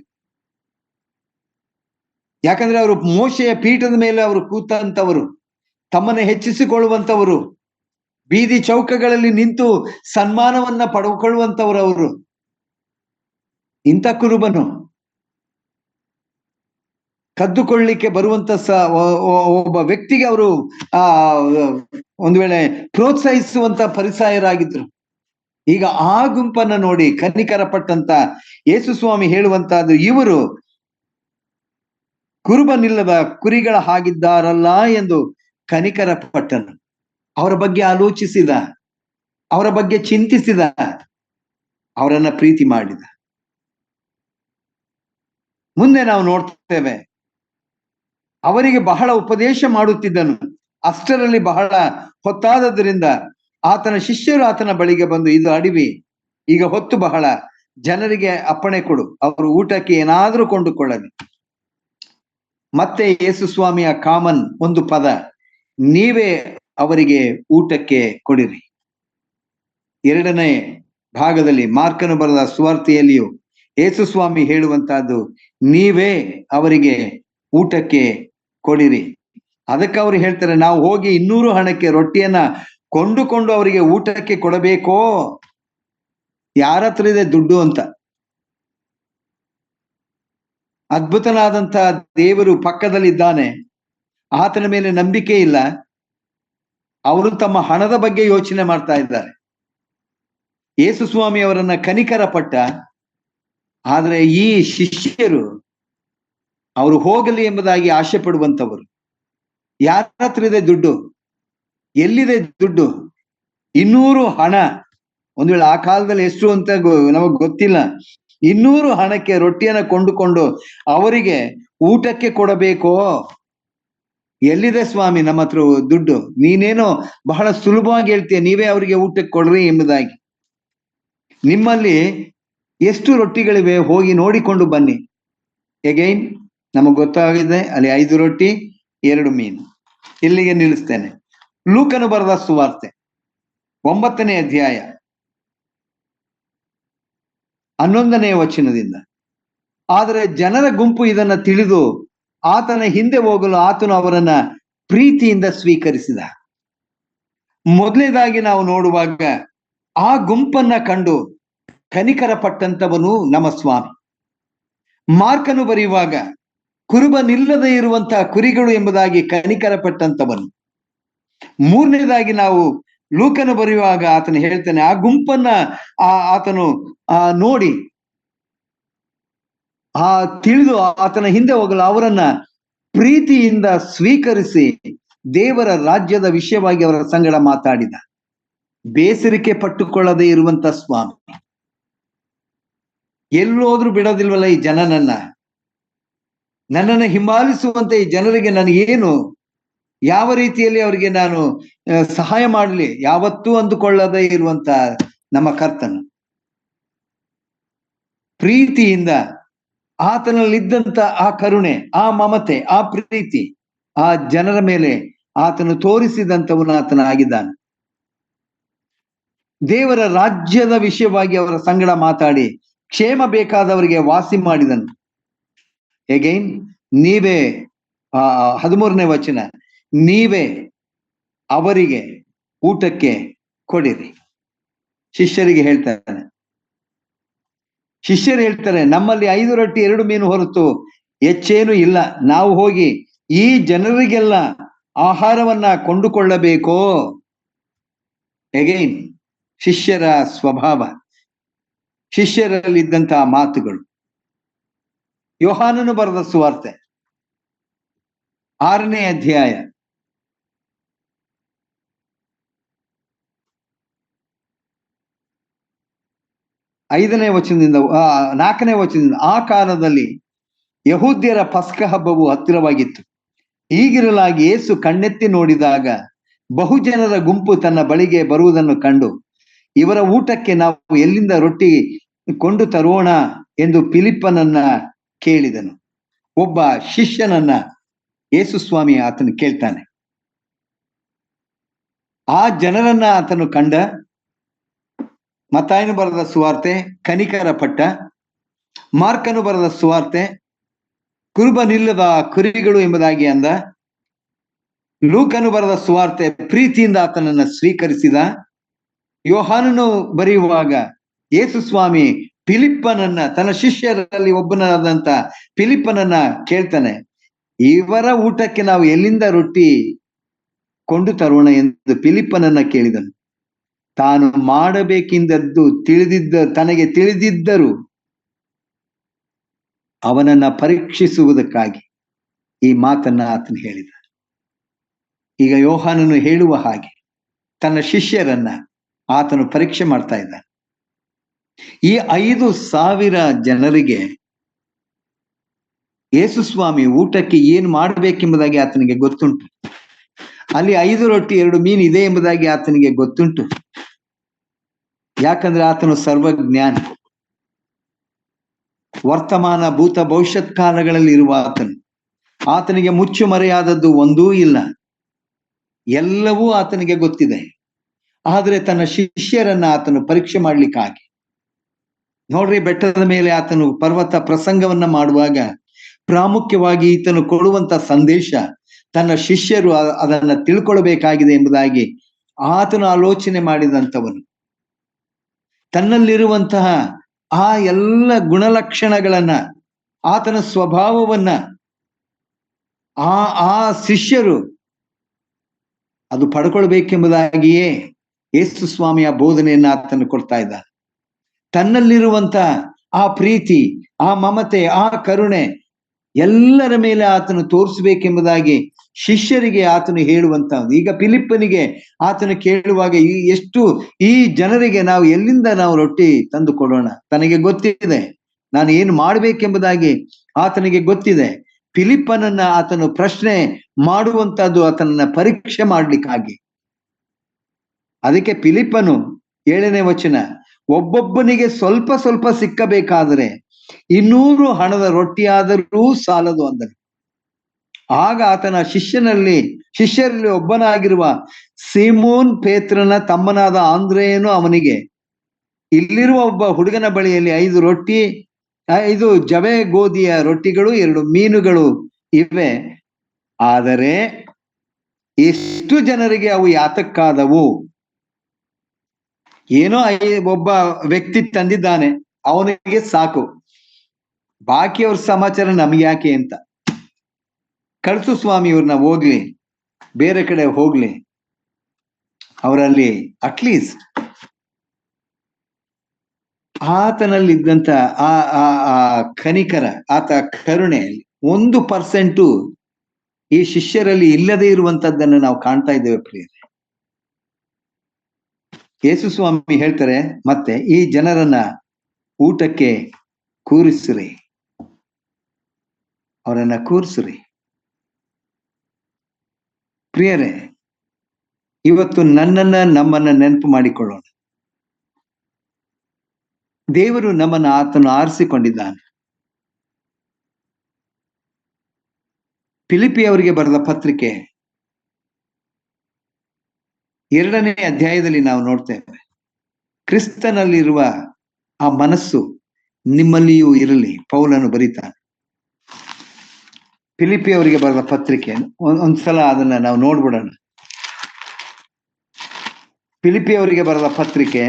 ಯಾಕಂದ್ರೆ ಅವರು ಮೋಶೆಯ ಪೀಠದ ಮೇಲೆ ಅವರು ಕೂತಂತವರು, ತಮ್ಮನ್ನು ಹೆಚ್ಚಿಸಿಕೊಳ್ಳುವಂತವರು, ಬೀದಿ ಚೌಕಗಳಲ್ಲಿ ನಿಂತು ಸನ್ಮಾನವನ್ನ ಪಡೆದುಕೊಳ್ಳುವಂತವರು ಅವರು. ಇಂಥ ಕುರುಬನು ಕದ್ದುಕೊಳ್ಳಿಕ್ಕೆ ಬರುವಂತ ಒಬ್ಬ ವ್ಯಕ್ತಿಗೆ ಅವರು ಒಂದು ವೇಳೆ ಪ್ರೋತ್ಸಾಹಿಸುವಂತ ಫರಿಸಾಯರಾಗಿದ್ರು. ಈಗ ಆ ಗುಂಪನ್ನ ನೋಡಿ ಕನಿಕರ ಪಟ್ಟಂತ ಯೇಸು ಸ್ವಾಮಿ ಹೇಳುವಂತಹದ್ದು, ಇವರು ಕುರುಬನಿಲ್ಲದ ಕುರಿಗಳ ಹಾಗಿದ್ದಾರಲ್ಲ ಎಂದು ಕನಿಕರ ಪಟ್ಟನು. ಅವರ ಬಗ್ಗೆ ಆಲೋಚಿಸಿದ, ಅವರ ಬಗ್ಗೆ ಚಿಂತಿಸಿದ, ಅವರನ್ನ ಪ್ರೀತಿ ಮಾಡಿದ. ಮುಂದೆ ನಾವು ನೋಡ್ತೇವೆ, ಅವರಿಗೆ ಬಹಳ ಉಪದೇಶ ಮಾಡುತ್ತಿದ್ದನು. ಅಷ್ಟರಲ್ಲಿ ಬಹಳ ಹೊತ್ತಾದದ್ರಿಂದ ಆತನ ಶಿಷ್ಯರು ಆತನ ಬಳಿಗೆ ಬಂದು, ಇದು ಅಡವಿ, ಈಗ ಹೊತ್ತು ಬಹಳ, ಜನರಿಗೆ ಅಪ್ಪಣೆ ಕೊಡು, ಅವರು ಊಟಕ್ಕೆ ಏನಾದ್ರೂ ಕೊಂಡುಕೊಳ್ಳಲಿ. ಮತ್ತೆ ಯೇಸು ಸ್ವಾಮಿಯ ಕಾಮನ್ ಒಂದು ಪದ, ನೀವೇ ಅವರಿಗೆ ಊಟಕ್ಕೆ ಕೊಡಿರಿ. 2ನೇ ಭಾಗದಲ್ಲಿ ಮಾರ್ಕನು ಬರೆದ ಸುವಾರ್ತೆಯಲ್ಲಿಯೂ ಯೇಸು ಸ್ವಾಮಿ ಹೇಳುವಂತಹದ್ದು, ನೀವೇ ಅವರಿಗೆ ಊಟಕ್ಕೆ ಕೊಡಿರಿ. ಅದಕ್ಕೆ ಅವ್ರು ಹೇಳ್ತಾರೆ, ನಾವು ಹೋಗಿ 200 ಹಣಕ್ಕೆ ರೊಟ್ಟಿಯನ್ನ ಕೊಂಡುಕೊಂಡು ಅವರಿಗೆ ಊಟಕ್ಕೆ ಕೊಡಬೇಕೋ? ಯಾರ ಹತ್ರ ಇದೆ ದುಡ್ಡು ಅಂತ? ಅದ್ಭುತನಾದಂತ ದೇವರು ಪಕ್ಕದಲ್ಲಿದ್ದಾನೆ, ಆತನ ಮೇಲೆ ನಂಬಿಕೆ ಇಲ್ಲ, ಅವರು ತಮ್ಮ ಹಣದ ಬಗ್ಗೆ ಯೋಚನೆ ಮಾಡ್ತಾ ಇದ್ದಾರೆ. ಯೇಸು ಸ್ವಾಮಿ ಅವರನ್ನ ಕನಿಕರ ಪಟ್ಟ. ಆದ್ರೆ ಈ ಶಿಷ್ಯರು ಅವರು ಹೋಗಲಿ ಎಂಬುದಾಗಿ ಆಸೆ ಪಡುವಂತವರು. ಯಾರ ಹತ್ರ ಇದೆ ದುಡ್ಡು? ಎಲ್ಲಿದೆ ದುಡ್ಡು? 200 ಹಣ. ಒಂದು ವೇಳೆ ಆ ಕಾಲದಲ್ಲಿ ಎಷ್ಟು ಅಂತ ನಮಗ್ ಗೊತ್ತಿಲ್ಲ. 200 ಹಣಕ್ಕೆ ರೊಟ್ಟಿಯನ್ನ ಕೊಂಡುಕೊಂಡು ಅವರಿಗೆ ಊಟಕ್ಕೆ ಕೊಡಬೇಕೋ? ಎಲ್ಲಿದೆ ಸ್ವಾಮಿ ನಮ್ಮ ಹತ್ರ ದುಡ್ಡು? ನೀನೇನೋ ಬಹಳ ಸುಲಭವಾಗಿ ಹೇಳ್ತೀಯ, ನೀವೇ ಅವರಿಗೆ ಊಟಕ್ಕೆ ಕೊಡ್ರಿ ಎಂಬುದಾಗಿ. ನಿಮ್ಮಲ್ಲಿ ಎಷ್ಟು ರೊಟ್ಟಿಗಳಿವೆ? ಹೋಗಿ ನೋಡಿಕೊಂಡು ಬನ್ನಿ. ಎಗೈನ್ ನಮಗ್ ಗೊತ್ತಾಗಿದೆ, ಅಲ್ಲಿ 5 ರೊಟ್ಟಿ 2 ಮೀನು. ಇಲ್ಲಿಗೆ ನಿಲ್ಲಿಸ್ತೇನೆ. ಲೂಕನು ಬರೆದ ಸುವಾರ್ತೆ 9ನೇ ಅಧ್ಯಾಯ 11ನೇ ವಚನದಿಂದ. ಆದರೆ ಜನರ ಗುಂಪು ಇದನ್ನ ತಿಳಿದು ಆತನ ಹಿಂದೆ ಹೋಗಲು ಆತನು ಅವರನ್ನ ಪ್ರೀತಿಯಿಂದ ಸ್ವೀಕರಿಸಿದ. ಮೊದಲನೇದಾಗಿ ನಾವು ನೋಡುವಾಗ ಆ ಗುಂಪನ್ನ ಕಂಡು ಕನಿಕರ ಪಟ್ಟಂತವನು ನಮ್ಮ ಸ್ವಾಮಿ. ಮಾರ್ಕನು ಬರೆಯುವಾಗ ಕುರುಬನಿಲ್ಲದೆ ಇರುವಂತಹ ಕುರಿಗಳು ಎಂಬುದಾಗಿ ಕನಿಕರ ಪಟ್ಟಂತವನು. ಮೂರನೇದಾಗಿ ನಾವು ಲೂಕನು ಬರೆಯುವಾಗ ಆತನು ಹೇಳ್ತಾನೆ, ಆ ಗುಂಪನ್ನ ಆತನು ನೋಡಿ ತಿಳಿದು ಆತನ ಹಿಂದೆ ಹೋಗಲು ಅವರನ್ನ ಪ್ರೀತಿಯಿಂದ ಸ್ವೀಕರಿಸಿ ದೇವರ ರಾಜ್ಯದ ವಿಷಯವಾಗಿ ಅವರ ಸಂಗಡ ಮಾತಾಡಿದ. ಬೇಸರಿಕೆ ಪಟ್ಟುಕೊಳ್ಳದೆ ಇರುವಂತ ಸ್ವಾಮಿ. ಎಲ್ಲೋದ್ರೂ ಬಿಡೋದಿಲ್ವಲ್ಲ ಈ ನನ್ನನ್ನು ಹಿಂಬಾಲಿಸುವಂತ ಈ ಜನರಿಗೆ ನಾನು ಏನು, ಯಾವ ರೀತಿಯಲ್ಲಿ ಅವರಿಗೆ ನಾನು ಸಹಾಯ ಮಾಡಲಿ ಯಾವತ್ತೂ ಅಂದುಕೊಳ್ಳದೆ ಇರುವಂತ ನಮ್ಮ ಕರ್ತನು ಪ್ರೀತಿಯಿಂದ ಆತನಲ್ಲಿದ್ದಂತ ಆ ಕರುಣೆ, ಆ ಮಮತೆ, ಆ ಪ್ರೀತಿ ಆ ಜನರ ಮೇಲೆ ಆತನು ತೋರಿಸಿದಂಥವನು ಆತನಾಗಿದ್ದಾನೆ. ದೇವರ ರಾಜ್ಯದ ವಿಷಯವಾಗಿ ಅವರ ಸಂಗಡ ಮಾತಾಡಿ ಕ್ಷೇಮ ಬೇಕಾದವರಿಗೆ ವಾಸಿ ಮಾಡಿದನು. ಎಗೈನ್ ನೀವೇ 13ನೇ ವಚನ, ನೀವೇ ಅವರಿಗೆ ಊಟಕ್ಕೆ ಕೊಡಿರಿ. ಶಿಷ್ಯರಿಗೆ ಹೇಳ್ತಾರೆ, ಶಿಷ್ಯರು ಹೇಳ್ತಾರೆ, ನಮ್ಮಲ್ಲಿ 5 ರೊಟ್ಟಿ 2 ಮೀನು ಹೊರತು ಹೆಚ್ಚೇನು ಇಲ್ಲ. ನಾವು ಹೋಗಿ ಈ ಜನರಿಗೆಲ್ಲ ಆಹಾರವನ್ನ ಕೊಂಡುಕೊಳ್ಳಬೇಕೋ? ಎಗೈನ್ ಶಿಷ್ಯರ ಸ್ವಭಾವ, ಶಿಷ್ಯರಲ್ಲಿದ್ದಂತಹ ಮಾತುಗಳು. ಯೋಹಾನನು ಬರೆದ ಸುವಾರ್ತೆ 6ನೇ ಅಧ್ಯಾಯ 5ನೇ ವಚನದಿಂದ 4ನೇ ವಚನದಿಂದ, ಆ ಕಾಲದಲ್ಲಿ ಯಹೂದ್ಯರ ಪಸ್ಕ ಹಬ್ಬವು ಹತ್ತಿರವಾಗಿತ್ತು. ಹೀಗಿರಲಾಗಿ ಯೇಸು ಕಣ್ಣೆತ್ತಿ ನೋಡಿದಾಗ ಬಹುಜನರ ಗುಂಪು ತನ್ನ ಬಳಿಗೆ ಬರುವುದನ್ನು ಕಂಡು, ಇವರ ಊಟಕ್ಕೆ ನಾವು ಎಲ್ಲಿಂದ ರೊಟ್ಟಿ ಕೊಂಡು ತರೋಣ ಎಂದು ಫಿಲಿಪ್ಪನನ್ನ ಕೇಳಿದನು. ಒಬ್ಬ ಶಿಷ್ಯನನ್ನ ಯೇಸು ಸ್ವಾಮಿ ಆತನು ಕೇಳ್ತಾನೆ. ಆ ಜನರನ್ನ ಆತನು ಕಂಡ. ಮತ್ತಾಯನು ಬರೆದ ಸುವಾರ್ತೆ ಕನಿಕರ ಪಟ್ಟ, ಮಾರ್ಕನು ಬರೆದ ಸುವಾರ್ತೆ ಕುರುಬನಿಲ್ಲದ ಕುರಿಗಳು ಎಂಬುದಾಗಿ ಅಂದ, ಲೂಕನು ಬರೆದ ಸುವಾರ್ತೆ ಪ್ರೀತಿಯಿಂದ ಆತನನ್ನ ಸ್ವೀಕರಿಸಿದ, ಯೋಹಾನನು ಬರೆಯುವಾಗ ಯೇಸು ಸ್ವಾಮಿ ಫಿಲಿಪ್ಪನನ್ನ, ತನ್ನ ಶಿಷ್ಯರಲ್ಲಿ ಒಬ್ಬನಾದಂತ ಫಿಲಿಪ್ಪನನ್ನ ಕೇಳ್ತಾನೆ, ಇವರ ಊಟಕ್ಕೆ ನಾವು ಎಲ್ಲಿಂದ ರೊಟ್ಟಿ ಕೊಂಡು ತರೋಣ ಎಂದು ಫಿಲಿಪ್ಪನನ್ನ ಕೇಳಿದನು. ತಾನು ಮಾಡಬೇಕೆಂದದ್ದು ತನಗೆ ತಿಳಿದಿದ್ದರು ಅವನನ್ನ ಪರೀಕ್ಷಿಸುವುದಕ್ಕಾಗಿ ಈ ಮಾತನ್ನ ಆತನು ಹೇಳಿದ. ಈಗ ಯೋಹಾನನು ಹೇಳುವ ಹಾಗೆ ತನ್ನ ಶಿಷ್ಯರನ್ನ ಆತನು ಪರೀಕ್ಷೆ ಮಾಡ್ತಾ ಇದ್ದಾನೆ. ಈ 5,000 ಜನರಿಗೆ ಯೇಸು ಸ್ವಾಮಿ ಊಟಕ್ಕೆ ಏನು ಮಾಡಬೇಕೆಂಬುದಾಗಿ ಆತನಿಗೆ ಗೊತ್ತುಂಟು. ಅಲ್ಲಿ 5 ರೊಟ್ಟಿ 2 ಮೀನು ಇದೆ ಎಂಬುದಾಗಿ ಆತನಿಗೆ ಗೊತ್ತುಂಟು. ಯಾಕಂದ್ರೆ ಆತನು ಸರ್ವಜ್ಞಾನಿ. ವರ್ತಮಾನ ಭೂತ ಭವಿಷ್ಯತ್ ಕಾಲಗಳಲ್ಲಿ ಇರುವ ಆತನಿಗೆ ಮುಚ್ಚು ಮರೆಯಾದದ್ದು ಒಂದೂ ಇಲ್ಲ. ಎಲ್ಲವೂ ಆತನಿಗೆ ಗೊತ್ತಿದೆ. ಆದರೆ ತನ್ನ ಶಿಷ್ಯರನ್ನ ಆತನು ಪರೀಕ್ಷೆ ಮಾಡ್ಲಿಕ್ಕಾಗಿ, ನೋಡ್ರಿ, ಬೆಟ್ಟದ ಮೇಲೆ ಆತನು ಪರ್ವತ ಪ್ರಸಂಗವನ್ನ ಮಾಡುವಾಗ ಪ್ರಾಮುಖ್ಯವಾಗಿ ಈತನು ಕೊಡುವಂತ ಸಂದೇಶ ತನ್ನ ಶಿಷ್ಯರು ಅದನ್ನ ತಿಳ್ಕೊಳ್ಬೇಕಾಗಿದೆ ಎಂಬುದಾಗಿ ಆತನು ಆಲೋಚನೆ ಮಾಡಿದಂಥವನು. ತನ್ನಲ್ಲಿರುವಂತಹ ಆ ಎಲ್ಲ ಗುಣಲಕ್ಷಣಗಳನ್ನ, ಆತನ ಸ್ವಭಾವವನ್ನ ಆ ಶಿಷ್ಯರು ಅದು ಪಡ್ಕೊಳ್ಬೇಕೆಂಬುದಾಗಿಯೇ ಯೇಸು ಸ್ವಾಮಿಯ ಬೋಧನೆಯನ್ನ ಆತನು ಕೊಡ್ತಾ ಇದ್ದ. ತನ್ನಲ್ಲಿರುವಂತ ಆ ಪ್ರೀತಿ, ಆ ಮಮತೆ, ಆ ಕರುಣೆ ಎಲ್ಲರ ಮೇಲೆ ಆತನು ತೋರಿಸಬೇಕೆಂಬುದಾಗಿ ಶಿಷ್ಯರಿಗೆ ಆತನು ಹೇಳುವಂತ. ಈಗ ಫಿಲಿಪ್ಪನಿಗೆ ಆತನು ಕೇಳುವಾಗ ಈ ಜನರಿಗೆ ನಾವು ಎಲ್ಲಿಂದ ನಾವು ರೊಟ್ಟಿ ತಂದು ಕೊಡೋಣ? ತನಗೆ ಗೊತ್ತಿದೆ ನಾನು ಏನು ಮಾಡ್ಬೇಕೆಂಬುದಾಗಿ ಆತನಿಗೆ ಗೊತ್ತಿದೆ. ಫಿಲಿಪ್ಪನನ್ನ ಆತನು ಪ್ರಶ್ನೆ ಮಾಡುವಂತದ್ದು ಆತನನ್ನ ಪರೀಕ್ಷೆ ಮಾಡ್ಲಿಕ್ಕಾಗಿ. ಅದಕ್ಕೆ ಫಿಲಿಪ್ಪನು 7ನೇ ವಚನ, ಒಬ್ಬೊಬ್ಬನಿಗೆ ಸ್ವಲ್ಪ ಸ್ವಲ್ಪ ಸಿಕ್ಕಬೇಕಾದರೆ 200 ಹಣದ ರೊಟ್ಟಿಯಾದರೂ ಸಾಲದು ಅಂದನು. ಆಗ ಆತನ ಶಿಷ್ಯರಲ್ಲಿ ಒಬ್ಬನಾಗಿರುವ ಸೀಮೋನ್ ಪೇತ್ರನ ತಮ್ಮನಾದ ಆಂದ್ರೆಯನು ಅವನಿಗೆ, ಇಲ್ಲಿರುವ ಒಬ್ಬ ಹುಡುಗನ ಬಳಿಯಲ್ಲಿ 5 ರೊಟ್ಟಿ 5 ಜವೆ ಗೋಧಿಯ ರೊಟ್ಟಿಗಳು 2 ಮೀನುಗಳು ಇವೆ. ಆದರೆ ಎಷ್ಟು ಜನರಿಗೆ ಅವು ಯಾತಕ್ಕಾದವು? ಏನೋ ಒಬ್ಬ ವ್ಯಕ್ತಿ ತಂದಿದ್ದಾನೆ, ಅವನಿಗೆ ಸಾಕು, ಬಾಕಿಯವ್ರ ಸಮಾಚಾರ ನಮ್ಗೆ ಯಾಕೆ ಅಂತ. ಕಳ್ಸು ಸ್ವಾಮಿ, ಇವ್ರನ್ನ ಹೋಗ್ಲಿ, ಬೇರೆ ಕಡೆ ಹೋಗ್ಲಿ, ಅವರಲ್ಲಿ ಅಟ್ಲೀಸ್ಟ್ ಆತನಲ್ಲಿದ್ದಂತ ಆ ಕನಿಕರ, ಆತ ಕರುಣೆ 1% ಈ ಶಿಷ್ಯರಲ್ಲಿ ಇಲ್ಲದೆ ಇರುವಂತದ್ದನ್ನು ನಾವು ಕಾಣ್ತಾ ಇದ್ದೇವೆ ಪ್ರಿಯರೇ. ಯೇಸು ಸ್ವಾಮಿ ಹೇಳ್ತಾರೆ, ಮತ್ತೆ ಈ ಜನರನ್ನ ಊಟಕ್ಕೆ ಕೂರಿಸ್ರಿ, ಅವರನ್ನ ಕೂರಿಸ್ರಿ. ಪ್ರಿಯರೇ, ಇವತ್ತು ನಮ್ಮನ್ನ ನೆನಪು ಮಾಡಿಕೊಳ್ಳೋಣ. ದೇವರು ನಮ್ಮನ್ನ ಆತನು ಆರಿಸಿಕೊಂಡಿದ್ದಾನೆ. ಫಿಲಿಪಿಯವರಿಗೆ ಬರೆದ ಪತ್ರಿಕೆ 2ನೇ ಅಧ್ಯಾಯದಲ್ಲಿ ನಾವು ನೋಡ್ತೇವೆ, ಕ್ರಿಸ್ತನಲ್ಲಿರುವ ಆ ಮನಸ್ಸು ನಿಮ್ಮಲ್ಲಿಯೂ ಇರಲಿ, ಪೌಲನು ಬರೀತಾನೆ. ಫಿಲಿಪಿಯವರಿಗೆ ಬರೆದ ಪತ್ರಿಕೆ ಒಂದ್ಸಲ ಅದನ್ನ ನಾವು ನೋಡ್ಬಿಡೋಣ. ಫಿಲಿಪಿಯವರಿಗೆ ಬರೆದ ಪತ್ರಿಕೆ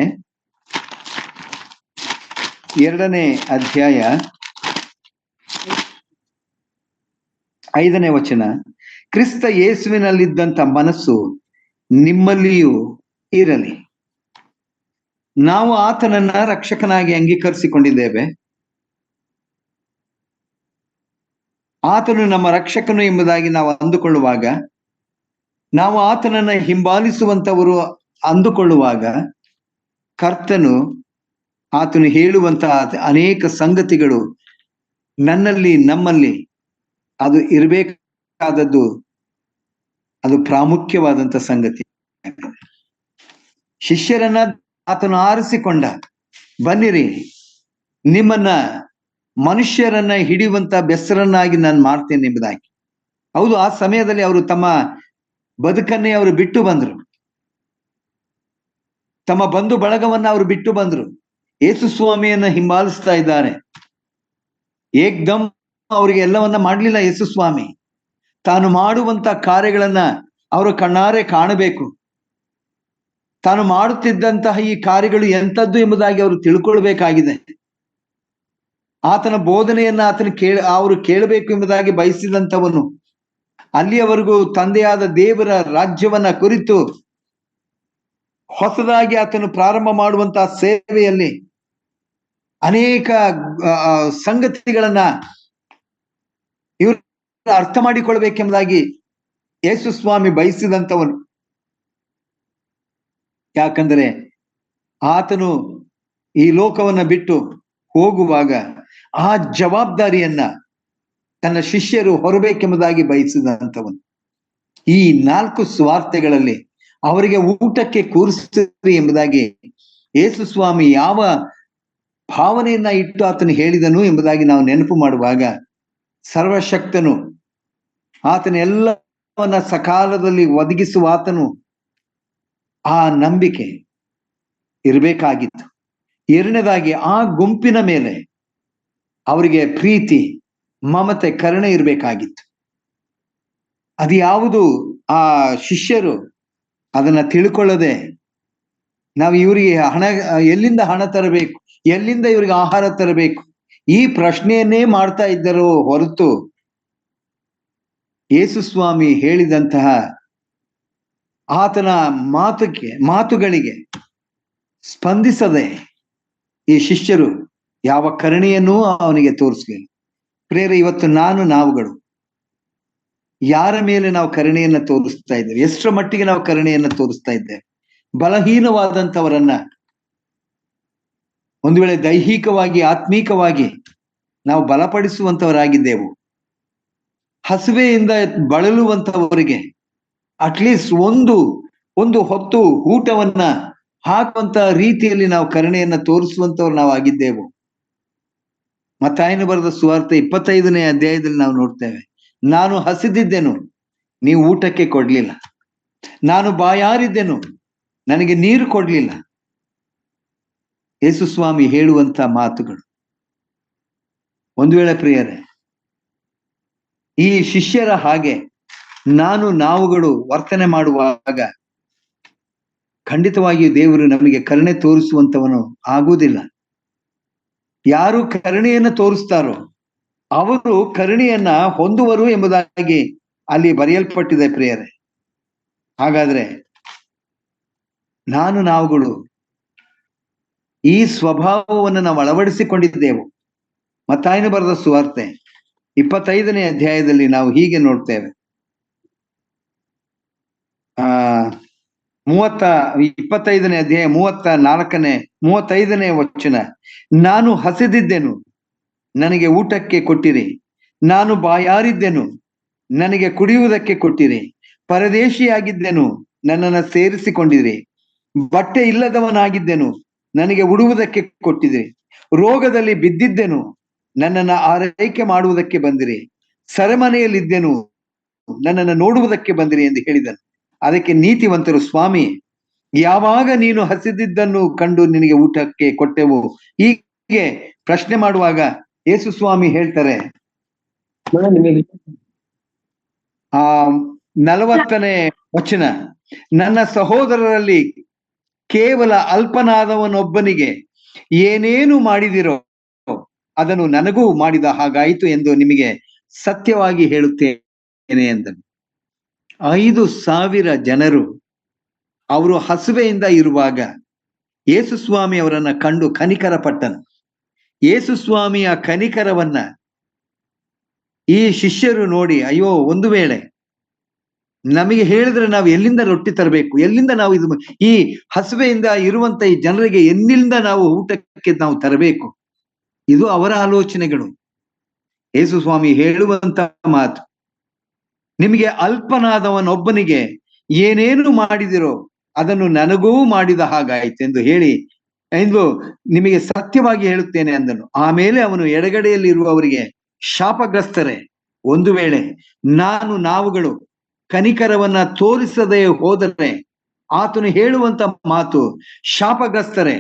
2ನೇ ಅಧ್ಯಾಯ 5ನೇ ವಚನ, ಕ್ರಿಸ್ತ ಯೇಸುವಿನಲ್ಲಿದ್ದಂತ ಮನಸ್ಸು ನಿಮ್ಮಲ್ಲಿಯೂ ಇರಲಿ. ನಾವು ಆತನನ್ನ ರಕ್ಷಕನಾಗಿ ಅಂಗೀಕರಿಸಿಕೊಂಡಿದ್ದೇವೆ. ಆತನು ನಮ್ಮ ರಕ್ಷಕನು ಎಂಬುದಾಗಿ ನಾವು ಅಂದುಕೊಳ್ಳುವಾಗ, ನಾವು ಆತನನ್ನ ಹಿಂಬಾಲಿಸುವಂತವರು ಅಂದುಕೊಳ್ಳುವಾಗ, ಕರ್ತನು ಆತನು ಹೇಳುವಂತಹ ಅನೇಕ ಸಂಗತಿಗಳು ನನ್ನಲ್ಲಿ ನಮ್ಮಲ್ಲಿ ಅದು ಇರಬೇಕಾದದ್ದು, ಅದು ಪ್ರಾಮುಖ್ಯವಾದಂತ ಸಂಗತಿ. ಶಿಷ್ಯರನ್ನ ಆತನು ಆರಿಸಿಕೊಂಡ, ಬನ್ನಿರಿ, ನಿಮ್ಮನ್ನ ಮನುಷ್ಯರನ್ನ ಹಿಡಿಯುವಂತ ಬೆಸರನ್ನಾಗಿ ನಾನು ಮಾಡ್ತೇನೆ ಎಂಬುದಾಗಿ. ಹೌದು, ಆ ಸಮಯದಲ್ಲಿ ಅವರು ತಮ್ಮ ಬದುಕನ್ನೇ ಅವರು ಬಿಟ್ಟು ಬಂದ್ರು, ತಮ್ಮ ಬಂಧು ಬಳಗವನ್ನ ಅವರು ಬಿಟ್ಟು ಬಂದ್ರು, ಯೇಸು ಸ್ವಾಮಿಯನ್ನ ಹಿಂಬಾಲಿಸ್ತಾ ಇದ್ದಾರೆ. ಏಕ್ದಮ್ ಅವರಿಗೆ ಎಲ್ಲವನ್ನ ಮಾಡ್ಲಿಲ್ಲ ಯೇಸು ಸ್ವಾಮಿ. ತಾನು ಮಾಡುವಂತ ಕಾರ್ಯಗಳನ್ನ ಅವರು ಕಣ್ಣಾರೆ ಕಾಣಬೇಕು, ತಾನು ಮಾಡುತ್ತಿದ್ದಂತಹ ಈ ಕಾರ್ಯಗಳು ಎಂಥದ್ದು ಎಂಬುದಾಗಿ ಅವರು ತಿಳ್ಕೊಳ್ಬೇಕಾಗಿದೆ. ಆತನ ಬೋಧನೆಯನ್ನ ಅವರು ಕೇಳಬೇಕು ಎಂಬುದಾಗಿ ಬಯಸಿದಂಥವನು, ಅಲ್ಲಿಯವರೆಗೂ ತಂದೆಯಾದ ದೇವರ ರಾಜ್ಯವನ್ನ ಕುರಿತು ಹೊಸದಾಗಿ ಆತನು ಪ್ರಾರಂಭ ಮಾಡುವಂತಹ ಸೇವೆಯಲ್ಲಿ ಅನೇಕ ಸಂಗತಿಗಳನ್ನ ಇವರು ಅರ್ಥ ಮಾಡಿಕೊಳ್ಬೇಕೆಂಬುದಾಗಿ ಯೇಸು ಸ್ವಾಮಿ ಬಯಸಿದಂಥವನು. ಯಾಕಂದರೆ ಆತನು ಈ ಲೋಕವನ್ನ ಬಿಟ್ಟು ಹೋಗುವಾಗ ಆ ಜವಾಬ್ದಾರಿಯನ್ನ ತನ್ನ ಶಿಷ್ಯರು ಹೊರಬೇಕೆಂಬುದಾಗಿ ಬಯಸಿದಂಥವನು. ಈ 4 ಸುವಾರ್ತೆಗಳಲ್ಲಿ ಅವರಿಗೆ ಊಟಕ್ಕೆ ಕೂರಿಸ್ರಿ ಎಂಬುದಾಗಿ ಯೇಸು ಸ್ವಾಮಿ ಯಾವ ಭಾವನೆಯನ್ನ ಇಟ್ಟು ಆತನು ಹೇಳಿದನು ಎಂಬುದಾಗಿ ನಾವು ನೆನಪು ಮಾಡುವಾಗ, ಸರ್ವಶಕ್ತನು ಆತನ ಎಲ್ಲವನ್ನ ಸಕಾಲದಲ್ಲಿ ಒದಗಿಸುವ ಆತನು, ಆ ನಂಬಿಕೆ ಇರಬೇಕಾಗಿತ್ತು. 2ನೇದಾಗಿ ಆ ಗುಂಪಿನ ಮೇಲೆ ಅವರಿಗೆ ಪ್ರೀತಿ, ಮಮತೆ, ಕರುಣೆ ಇರಬೇಕಾಗಿತ್ತು. ಅದು ಯಾವುದು ಆ ಶಿಷ್ಯರು ಅದನ್ನ ತಿಳ್ಕೊಳ್ಳದೆ, ನಾವು ಇವರಿಗೆ ಎಲ್ಲಿಂದ ಹಣ ತರಬೇಕು, ಎಲ್ಲಿಂದ ಇವರಿಗೆ ಆಹಾರ ತರಬೇಕು, ಈ ಪ್ರಶ್ನೆಯನ್ನೇ ಮಾಡ್ತಾ ಇದ್ದರು ಹೊರತು ಯೇಸು ಸ್ವಾಮಿ ಹೇಳಿದಂತಹ ಆತನ ಮಾತುಗಳಿಗೆ ಸ್ಪಂದಿಸದೆ ಈ ಶಿಷ್ಯರು ಯಾವ ಕರುಣೆಯನ್ನೂ ಅವನಿಗೆ ತೋರಿಸ್ಲಿಲ್ಲ. ಪ್ರೇರೆ, ಇವತ್ತು ನಾವುಗಳು ಯಾರ ಮೇಲೆ ನಾವು ಕರುಣೆಯನ್ನ ತೋರಿಸ್ತಾ ಇದ್ದೇವೆ? ಎಷ್ಟರ ಮಟ್ಟಿಗೆ ನಾವು ಕರುಣೆಯನ್ನ ತೋರಿಸ್ತಾ ಇದ್ದೇವೆ? ಬಲಹೀನವಾದಂಥವರನ್ನ ಒಂದು ವೇಳೆ ದೈಹಿಕವಾಗಿ, ಆತ್ಮೀಕವಾಗಿ ನಾವು ಬಲಪಡಿಸುವಂತವರಾಗಿದ್ದೆವು. ಹಸಿವೆಯಿಂದ ಬಳಲುವಂತವರಿಗೆ ಅಟ್ಲೀಸ್ಟ್ ಒಂದು ಹೊತ್ತು ಊಟವನ್ನ ಹಾಕುವಂತ ರೀತಿಯಲ್ಲಿ ನಾವು ಕರುಣೆಯನ್ನ ತೋರಿಸುವಂತವ್ರು ನಾವು ಆಗಿದ್ದೆವು. ಮತ್ತಾಯನು ಬರೆದ ಸುವಾರ್ತೆ 25ನೇ ಅಧ್ಯಾಯದಲ್ಲಿ ನಾವು ನೋಡ್ತೇವೆ, ನಾನು ಹಸಿದಿದ್ದೆನು, ನೀವು ಊಟಕ್ಕೆ ಕೊಡ್ಲಿಲ್ಲ. ನಾನು ಬಾಯಾರಿದ್ದೆನು, ನನಗೆ ನೀರು ಕೊಡ್ಲಿಲ್ಲ. ಯೇಸು ಸ್ವಾಮಿ ಹೇಳುವಂತ ಮಾತುಗಳು. ಒಂದು ವೇಳೆ ಪ್ರಿಯರೇ, ಈ ಶಿಷ್ಯರ ಹಾಗೆ ನಾವುಗಳು ವರ್ತನೆ ಮಾಡುವಾಗ ಖಂಡಿತವಾಗಿಯೂ ದೇವರು ನಮಗೆ ಕರುಣೆ ತೋರಿಸುವಂತವನು ಆಗುವುದಿಲ್ಲ. ಯಾರು ಕರುಣೆಯನ್ನು ತೋರಿಸ್ತಾರೋ ಅವರು ಕರುಣೆಯನ್ನ ಹೊಂದುವರು ಎಂಬುದಾಗಿ ಅಲ್ಲಿ ಬರೆಯಲ್ಪಟ್ಟಿದೆ ಪ್ರಿಯರೇ. ಹಾಗಾದ್ರೆ ನಾವುಗಳು ಈ ಸ್ವಭಾವವನ್ನು ನಾವು ಅಳವಡಿಸಿಕೊಂಡಿದ್ದೆವು. ಮತ್ತಾಯನು ಬರೆದ ಸುವಾರ್ತೆ 25ನೇ ಅಧ್ಯಾಯದಲ್ಲಿ ನಾವು ಹೀಗೆ ನೋಡ್ತೇವೆ. 25ನೇ ಅಧ್ಯಾಯ 35ನೇ ವಚನ. ನಾನು ಹಸಿದಿದ್ದೆನು, ನನಗೆ ಊಟಕ್ಕೆ ಕೊಟ್ಟಿರಿ. ನಾನು ಬಾಯಾರಿದ್ದೆನು, ನನಗೆ ಕುಡಿಯುವುದಕ್ಕೆ ಕೊಟ್ಟಿರಿ. ಪರದೇಶಿಯಾಗಿದ್ದೆನು, ನನ್ನನ್ನು ಸೇರಿಸಿಕೊಂಡಿರಿ. ಬಟ್ಟೆ ಇಲ್ಲದವನಾಗಿದ್ದೆನು, ನನಗೆ ಉಡುವುದಕ್ಕೆ ಕೊಟ್ಟಿರಿ. ರೋಗದಲ್ಲಿ ಬಿದ್ದಿದ್ದೆನು, ನನ್ನನ್ನು ಆರೈಕೆ ಮಾಡುವುದಕ್ಕೆ ಬಂದಿರಿ. ಸೆರೆಮನೆಯಲ್ಲಿದ್ದೆನು, ನನ್ನನ್ನು ನೋಡುವುದಕ್ಕೆ ಬಂದಿರಿ ಎಂದು ಹೇಳಿದನು. ಅದಕ್ಕೆ ನೀತಿವಂತರು, ಸ್ವಾಮಿ, ಯಾವಾಗ ನೀನು ಹಸಿದಿದ್ದನ್ನು ಕಂಡು ನಿನಗೆ ಊಟಕ್ಕೆ ಕೊಟ್ಟೆವು? ಹೀಗೆ ಪ್ರಶ್ನೆ ಮಾಡುವಾಗ ಯೇಸು ಸ್ವಾಮಿ ಹೇಳ್ತಾರೆ, 40ನೇ ವಚನ, ನನ್ನ ಸಹೋದರರಲ್ಲಿ ಕೇವಲ ಅಲ್ಪನಾದವನೊಬ್ಬನಿಗೆ ಏನೇನು ಮಾಡಿದಿರೋ ಅದನ್ನು ನನಗೂ ಮಾಡಿದ ಹಾಗಾಯಿತು ಎಂದು ನಿಮಗೆ ಸತ್ಯವಾಗಿ ಹೇಳುತ್ತೇನೆ ಎಂದನು. 5,000 ಜನರು ಅವರು ಹಸುವೆಯಿಂದ ಇರುವಾಗ ಯೇಸು ಸ್ವಾಮಿ ಅವರನ್ನ ಕಂಡು ಕನಿಕರ ಪಟ್ಟನು. ಯೇಸು ಸ್ವಾಮಿಯ ಕನಿಕರವನ್ನ ಈ ಶಿಷ್ಯರು ನೋಡಿ, ಅಯ್ಯೋ, ಒಂದು ವೇಳೆ ನಮಗೆ ಹೇಳಿದ್ರೆ ನಾವು ಎಲ್ಲಿಂದ ರೊಟ್ಟಿ ತರಬೇಕು, ಎಲ್ಲಿಂದ ನಾವು ಈ ಹಸುವೆಯಿಂದ ಇರುವಂತ ಈ ಜನರಿಗೆ ಎಲ್ಲಿಂದ ನಾವು ಊಟಕ್ಕೆ ನಾವು ತರಬೇಕು? ಇದು ಅವರ ಆಲೋಚನೆಗಳು. ಯೇಸು ಸ್ವಾಮಿ ಹೇಳುವಂತ ಮಾತು, ನಿಮಗೆ ಅಲ್ಪನಾದವನೊಬ್ಬನಿಗೆ ಏನೇನು ಮಾಡಿದಿರೋ ಅದನ್ನು ನನಗೂ ಮಾಡಿದ ಹಾಗಾಯ್ತು ಎಂದು ಹೇಳಿ ಎಂದು ನಿಮಗೆ ಸತ್ಯವಾಗಿ ಹೇಳುತ್ತೇನೆ ಅಂದನು. ಆಮೇಲೆ ಅವನು ಎಡಗಡೆಯಲ್ಲಿ ಇರುವವರಿಗೆ, ಶಾಪಗ್ರಸ್ತರೇ, ಒಂದು ವೇಳೆ ನಾವುಗಳು ಕನಿಕರವನ್ನ ತೋರಿಸದೆ ಹೋದರೆ, ಆತನು ಹೇಳುವಂತ ಮಾತು, ಶಾಪಗ್ರಸ್ತರೇ,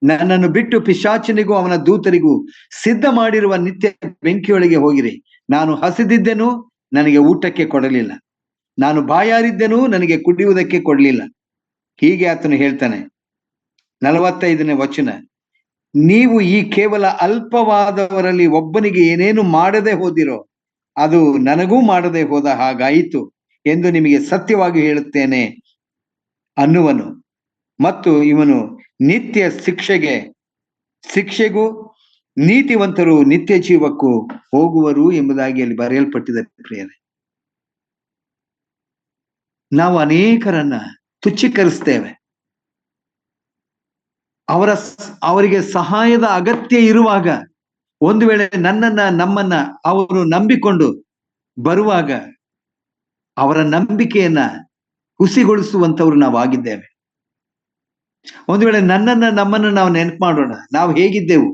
ನನ್ನನ್ನು ಬಿಟ್ಟು ಪಿಶಾಚನಿಗೂ ಅವನ ದೂತರಿಗೂ ಸಿದ್ಧ ಮಾಡಿರುವ ನಿತ್ಯ ಬೆಂಕಿಯೊಳಗೆ ಹೋಗಿರಿ. ನಾನು ಹಸಿದಿದ್ದೆನು, ನನಗೆ ಊಟಕ್ಕೆ ಕೊಡಲಿಲ್ಲ. ನಾನು ಬಾಯಾರಿದ್ದೆನು, ನನಗೆ ಕುಡಿಯುವುದಕ್ಕೆ ಕೊಡಲಿಲ್ಲ. ಹೀಗೆ ಆತನು ಹೇಳ್ತಾನೆ. 45ನೇ ವಚನ, ನೀವು ಈ ಕೇವಲ ಅಲ್ಪವಾದವರಲ್ಲಿ ಒಬ್ಬನಿಗೆ ಏನೇನು ಮಾಡದೆ ಹೋದಿರೋ ಅದು ನನಗೂ ಮಾಡದೆ ಹೋದ ಹಾಗಾಯಿತು ಎಂದು ನಿಮಗೆ ಸತ್ಯವಾಗಿ ಹೇಳುತ್ತೇನೆ ಅನ್ನುವನು. ಮತ್ತು ಇವನು ನಿತ್ಯ ಶಿಕ್ಷೆಗೂ ನೀತಿವಂತರು ನಿತ್ಯ ಜೀವಕ್ಕೂ ಹೋಗುವರು ಎಂಬುದಾಗಿ ಅಲ್ಲಿ ಬರೆಯಲ್ಪಟ್ಟಿದೆ ಪ್ರಿಯರೇ. ನಾವು ಅನೇಕರನ್ನ ತುಚ್ಛೀಕರಿಸ್ತೇವೆ. ಅವರಿಗೆ ಸಹಾಯದ ಅಗತ್ಯ ಇರುವಾಗ, ಒಂದು ವೇಳೆ ನಮ್ಮನ್ನ ಅವರು ನಂಬಿಕೊಂಡು ಬರುವಾಗ ಅವರ ನಂಬಿಕೆಯನ್ನ ಹುಸಿಗೊಳಿಸುವಂತವ್ರು ನಾವು ಆಗಿದ್ದೇವೆ. ಒಂದು ವೇಳೆ ನಮ್ಮನ್ನ ನಾವು ನೆನಪು ಮಾಡೋಣ, ನಾವು ಹೇಗಿದ್ದೆವು,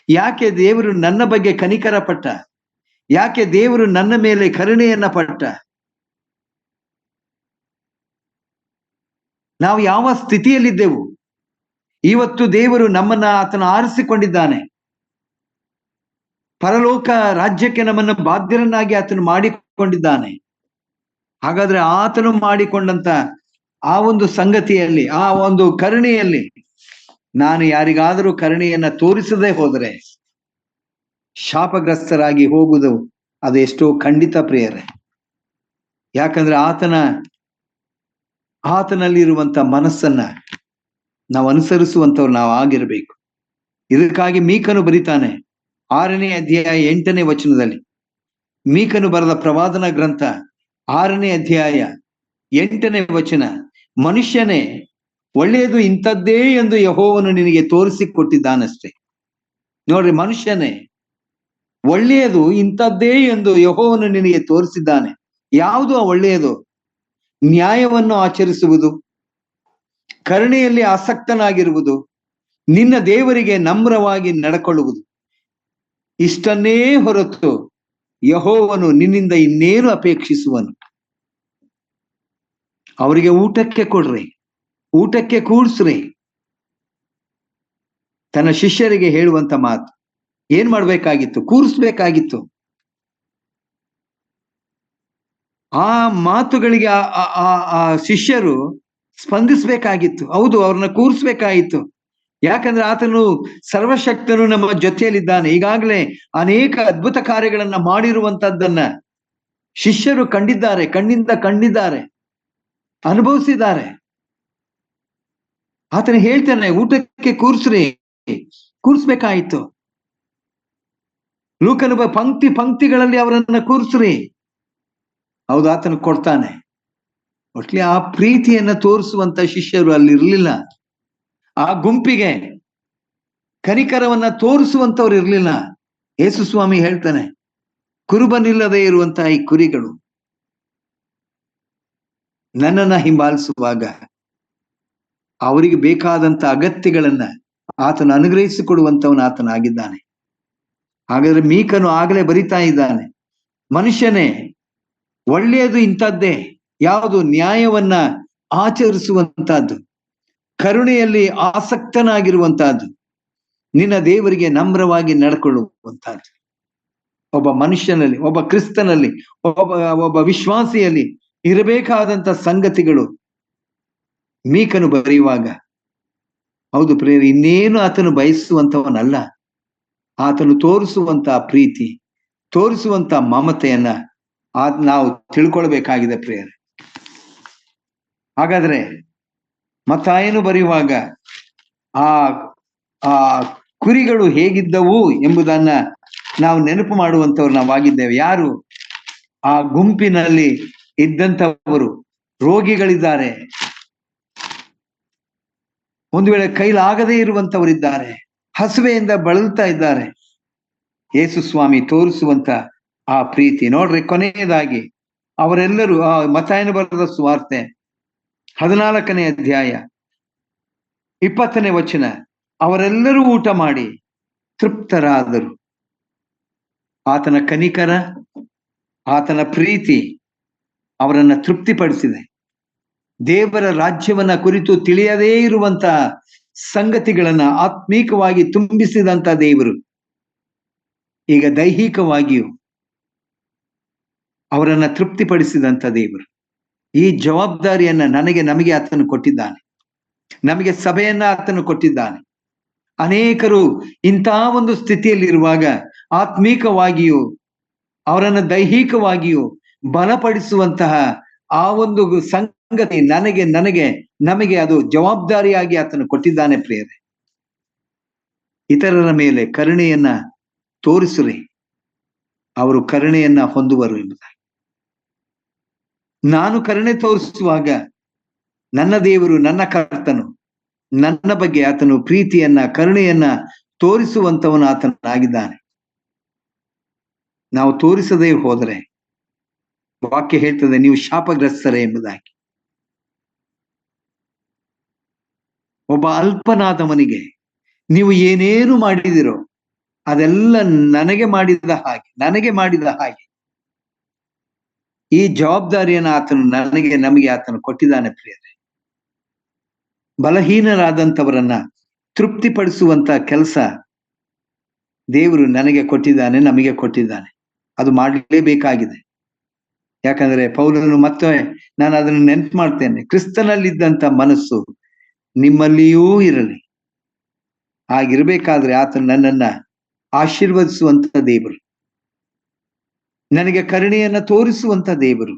ಯಾಕೆ ದೇವರು ನನ್ನ ಬಗ್ಗೆ ಕನಿಕರ ಪಟ್ಟ, ಯಾಕೆ ದೇವರು ನನ್ನ ಮೇಲೆ ಕರುಣೆಯನ್ನ ಪಟ್ಟ, ನಾವು ಯಾವ ಸ್ಥಿತಿಯಲ್ಲಿದ್ದೆವು. ಇವತ್ತು ದೇವರು ನಮ್ಮನ್ನ ಆತನ ಆರಿಸಿಕೊಂಡಿದ್ದಾನೆ. ಪರಲೋಕ ರಾಜ್ಯಕ್ಕೆ ನಮ್ಮನ್ನು ಬಾಧ್ಯರನ್ನಾಗಿ ಆತನು ಮಾಡಿಕೊಂಡಿದ್ದಾನೆ. ಹಾಗಾದ್ರೆ ಆತನು ಮಾಡಿಕೊಂಡಂತ ಆ ಒಂದು ಸಂಗತಿಯಲ್ಲಿ, ಆ ಒಂದು ಕರುಣೆಯಲ್ಲಿ ನಾನು ಯಾರಿಗಾದರೂ ಕರುಣೆಯನ್ನ ತೋರಿಸದೆ ಹೋದರೆ ಶಾಪಗ್ರಸ್ತರಾಗಿ ಹೋಗುವುದು ಅದೆಷ್ಟೋ ಖಂಡಿತ ಪ್ರಿಯರೇ. ಯಾಕಂದ್ರೆ ಆತನಲ್ಲಿರುವಂತ ಮನಸ್ಸನ್ನ ನಾವು ಅನುಸರಿಸುವಂತವ್ರು ನಾವು ಆಗಿರ್ಬೇಕು. ಇದಕ್ಕಾಗಿ ಮೀಕನು ಬರೀತಾನೆ 6ನೇ ಅಧ್ಯಾಯ 8ನೇ ವಚನದಲ್ಲಿ. ಮೀಕನು ಬರೆದ ಪ್ರವಾದನ ಗ್ರಂಥ 6ನೇ ಅಧ್ಯಾಯ 8ನೇ ವಚನ, ಮನುಷ್ಯನೇ, ಒಳ್ಳೆಯದು ಇಂಥದ್ದೇ ಎಂದು ಯೆಹೋವನು ನಿನಗೆ ತೋರಿಸಿಕೊಟ್ಟಿದ್ದಾನಷ್ಟೇ. ನೋಡ್ರಿ, ಮನುಷ್ಯನೇ, ಒಳ್ಳೆಯದು ಇಂಥದ್ದೇ ಎಂದು ಯೆಹೋವನು ನಿನಗೆ ತೋರಿಸಿದ್ದಾನೆ. ಯಾವುದು ಆ ಒಳ್ಳೆಯದು? ನ್ಯಾಯವನ್ನು ಆಚರಿಸುವುದು, ಕರುಣೆಯಲ್ಲಿ ಆಸಕ್ತನಾಗಿರುವುದು, ನಿನ್ನ ದೇವರಿಗೆ ನಮ್ರವಾಗಿ ನಡ್ಕೊಳ್ಳುವುದು. ಇಷ್ಟನ್ನೇ ಹೊರತು ಯೆಹೋವನು ನಿನ್ನಿಂದ ಇನ್ನೇನು ಅಪೇಕ್ಷಿಸುವನು? ಅವರಿಗೆ ಊಟಕ್ಕೆ ಕೊಡ್ರಿ, ಊಟಕ್ಕೆ ಕೂಡ್ಸ್ರಿ. ತನ್ನ ಶಿಷ್ಯರಿಗೆ ಹೇಳುವಂತ ಮಾತು ಏನ್ ಮಾಡ್ಬೇಕಾಗಿತ್ತು? ಕೂರಿಸ್ಬೇಕಾಗಿತ್ತು. ಆ ಮಾತುಗಳಿಗೆ ಆ ಶಿಷ್ಯರು ಸ್ಪಂದಿಸ್ಬೇಕಾಗಿತ್ತು. ಹೌದು, ಅವ್ರನ್ನ ಕೂರಿಸ್ಬೇಕಾಗಿತ್ತು. ಯಾಕಂದ್ರೆ ಆತನು ಸರ್ವಶಕ್ತನು ನಮ್ಮ ಜೊತೆಯಲ್ಲಿದ್ದಾನೆ. ಈಗಾಗಲೇ ಅನೇಕ ಅದ್ಭುತ ಕಾರ್ಯಗಳನ್ನ ಮಾಡಿರುವಂತದ್ದನ್ನ ಶಿಷ್ಯರು ಕಂಡಿದ್ದಾರೆ, ಕಣ್ಣಿಂದ ಕಂಡಿದ್ದಾರೆ, ಅನುಭವಿಸಿದ್ದಾರೆ. ಆತನ ಹೇಳ್ತಾನೆ, ಊಟಕ್ಕೆ ಕೂರಿಸ್ಬೇಕಾಯಿತು. ಲೂಕನ ಪಂಕ್ತಿಗಳಲ್ಲಿ ಅವರನ್ನ ಕೂರಿಸ್ರಿ. ಹೌದು, ಆತನು ಕೊಡ್ತಾನೆ. ಒಟ್ಲಿ ಆ ಪ್ರೀತಿಯನ್ನ ತೋರಿಸುವಂತ ಶಿಷ್ಯರು ಅಲ್ಲಿ ಇರ್ಲಿಲ್ಲ. ಆ ಗುಂಪಿಗೆ ಕನಿಕರವನ್ನ ತೋರಿಸುವಂತವ್ರು ಇರ್ಲಿಲ್ಲ. ಯೇಸು ಸ್ವಾಮಿ ಹೇಳ್ತಾನೆ, ಕುರುಬನಿಲ್ಲದೆ ಇರುವಂತಹ ಈ ಕುರಿಗಳು ನನ್ನನ್ನ ಹಿಂಬಾಲಿಸುವಾಗ ಅವರಿಗೆ ಬೇಕಾದಂತ ಅಗತ್ಯಗಳನ್ನ ಆತನು ಅನುಗ್ರಹಿಸಿಕೊಡುವಂತವನು ಆತನಾಗಿದ್ದಾನೆ. ಹಾಗಾದ್ರೆ ಮೀಕನು ಆಗಲೇ ಬರಿತಾ ಇದ್ದಾನೆ, ಮನುಷ್ಯನೇ, ಒಳ್ಳೆಯದು ಇಂಥದ್ದೇ, ಯಾವುದು ನ್ಯಾಯವನ್ನ ಆಚರಿಸುವಂತಹದ್ದು, ಕರುಣೆಯಲ್ಲಿ ಆಸಕ್ತನಾಗಿರುವಂತಹದ್ದು, ನಿನ್ನ ದೇವರಿಗೆ ನಮ್ರವಾಗಿ ನಡ್ಕೊಳ್ಳುವಂತಹದ್ದು. ಒಬ್ಬ ಮನುಷ್ಯನಲ್ಲಿ, ಒಬ್ಬ ಕ್ರಿಸ್ತನಲ್ಲಿ, ಒಬ್ಬ ವಿಶ್ವಾಸಿಯಲ್ಲಿ ಇರಬೇಕಾದಂತ ಸಂಗತಿಗಳು ಮೀಕನು ಬರೆಯುವಾಗ, ಹೌದು ಪ್ರೇರ, ಇನ್ನೇನು ಆತನು ಬಯಸುವಂತವನಲ್ಲ. ಆತನು ತೋರಿಸುವಂತ ಪ್ರೀತಿ, ತೋರಿಸುವಂತ ಮಮತೆಯನ್ನ ನಾವು ತಿಳ್ಕೊಳ್ಬೇಕಾಗಿದೆ ಪ್ರೇರ. ಹಾಗಾದ್ರೆ ಮತ್ತಾಯನು ಬರೆಯುವಾಗ ಆ ಆ ಕುರಿಗಳು ಹೇಗಿದ್ದವು ಎಂಬುದನ್ನ ನಾವು ನೆನಪು ಮಾಡುವಂತವ್ರು ನಾವಾಗಿದ್ದೇವೆ. ಯಾರು ಆ ಗುಂಪಿನಲ್ಲಿ ಇದ್ದಂಥವರು? ರೋಗಿಗಳಿದ್ದಾರೆ, ಒಂದು ವೇಳೆ ಕೈಲಾಗದೇ ಇರುವಂತವರಿದ್ದಾರೆ, ಹಸುವೆಯಿಂದ ಬಳಲ್ತಾ ಇದ್ದಾರೆ. ಯೇಸು ಸ್ವಾಮಿ ತೋರಿಸುವಂತ ಆ ಪ್ರೀತಿ ನೋಡ್ರಿ. ಕೊನೆಯದಾಗಿ ಅವರೆಲ್ಲರೂ, ಆ ಮತ್ತಾಯನು ಬರೆದ ಸುವಾರ್ತೆ 14ನೇ ಅಧ್ಯಾಯ 20ನೇ ವಚನ, ಅವರೆಲ್ಲರೂ ಊಟ ಮಾಡಿ ತೃಪ್ತರಾದರು. ಆತನ ಕನಿಕರ, ಆತನ ಪ್ರೀತಿ ಅವರನ್ನ ತೃಪ್ತಿಪಡಿಸಿದೆ. ದೇವರ ರಾಜ್ಯವನ್ನ ಕುರಿತು ತಿಳಿಯದೇ ಇರುವಂತ ಸಂಗತಿಗಳನ್ನ ಆತ್ಮೀಕವಾಗಿ ತುಂಬಿಸಿದಂತ ದೇವರು ಈಗ ದೈಹಿಕವಾಗಿಯೂ ಅವರನ್ನ ತೃಪ್ತಿಪಡಿಸಿದಂತ ದೇವರು ಈ ಜವಾಬ್ದಾರಿಯನ್ನ ನಮಗೆ ಆತನು ಕೊಟ್ಟಿದ್ದಾನೆ. ನಮಗೆ ಸಭೆಯನ್ನ ಆತನು ಕೊಟ್ಟಿದ್ದಾನೆ. ಅನೇಕರು ಇಂಥ ಒಂದು ಸ್ಥಿತಿಯಲ್ಲಿರುವಾಗ ಆತ್ಮೀಕವಾಗಿಯೂ ಅವರನ್ನ ದೈಹಿಕವಾಗಿಯೂ ಬಲಪಡಿಸುವಂತಹ ಆ ಒಂದು ಸಂಗತಿ ನಮಗೆ ಅದು ಜವಾಬ್ದಾರಿಯಾಗಿ ಆತನು ಕೊಟ್ಟಿದ್ದಾನೆ ಪ್ರಿಯರೇ. ಇತರರ ಮೇಲೆ ಕರುಣೆಯನ್ನ ತೋರಿಸ್ರಿ, ಅವರು ಕರುಣೆಯನ್ನ ಹೊಂದುವರು ಎಂಬುದಾಗಿ. ನಾನು ಕರುಣೆ ತೋರಿಸುವಾಗ ನನ್ನ ದೇವರು, ನನ್ನ ಕರ್ತನು ನನ್ನ ಬಗ್ಗೆ ಆತನು ಪ್ರೀತಿಯನ್ನ, ಕರುಣೆಯನ್ನ ತೋರಿಸುವಂತವನು ಆತನಾಗಿದ್ದಾನೆ. ನಾವು ತೋರಿಸದೇ ಹೋದರೆ ವಾಕ್ಯ ಹೇಳ್ತದೆ, ನೀವು ಶಾಪಗ್ರಸ್ತರೇ ಎಂಬುದಾಗಿ. ಒಬ್ಬ ಅಲ್ಪನಾದವನಿಗೆ ನೀವು ಏನೇನು ಮಾಡಿದಿರೋ ಅದೆಲ್ಲ ನನಗೆ ಮಾಡಿದ ಹಾಗೆ ಈ ಜವಾಬ್ದಾರಿಯನ್ನು ಆತನು ನಮಗೆ ಆತನು ಕೊಟ್ಟಿದ್ದಾನೆ ಪ್ರಿಯರೇ. ಬಲಹೀನರಾದಂಥವರನ್ನ ತೃಪ್ತಿಪಡಿಸುವಂತ ಕೆಲಸ ದೇವರು ನನಗೆ ಕೊಟ್ಟಿದ್ದಾನೆ, ನಮಗೆ ಕೊಟ್ಟಿದ್ದಾನೆ. ಅದು ಮಾಡಲೇಬೇಕಾಗಿದೆ. ಯಾಕಂದ್ರೆ ಪೌಲನು ಮತ್ತೆ ನಾನು ಅದನ್ನು ನೆನಪು ಮಾಡ್ತೇನೆ, ಕ್ರಿಸ್ತನಲ್ಲಿದ್ದಂತ ಮನಸ್ಸು ನಿಮ್ಮಲ್ಲಿಯೂ ಇರಲಿ. ಹಾಗಿರ್ಬೇಕಾದ್ರೆ ಆತನು ನನ್ನನ್ನ ಆಶೀರ್ವದಿಸುವಂತ ದೇವರು, ನನಗೆ ಕರುಣೆಯನ್ನ ತೋರಿಸುವಂತ ದೇವರು,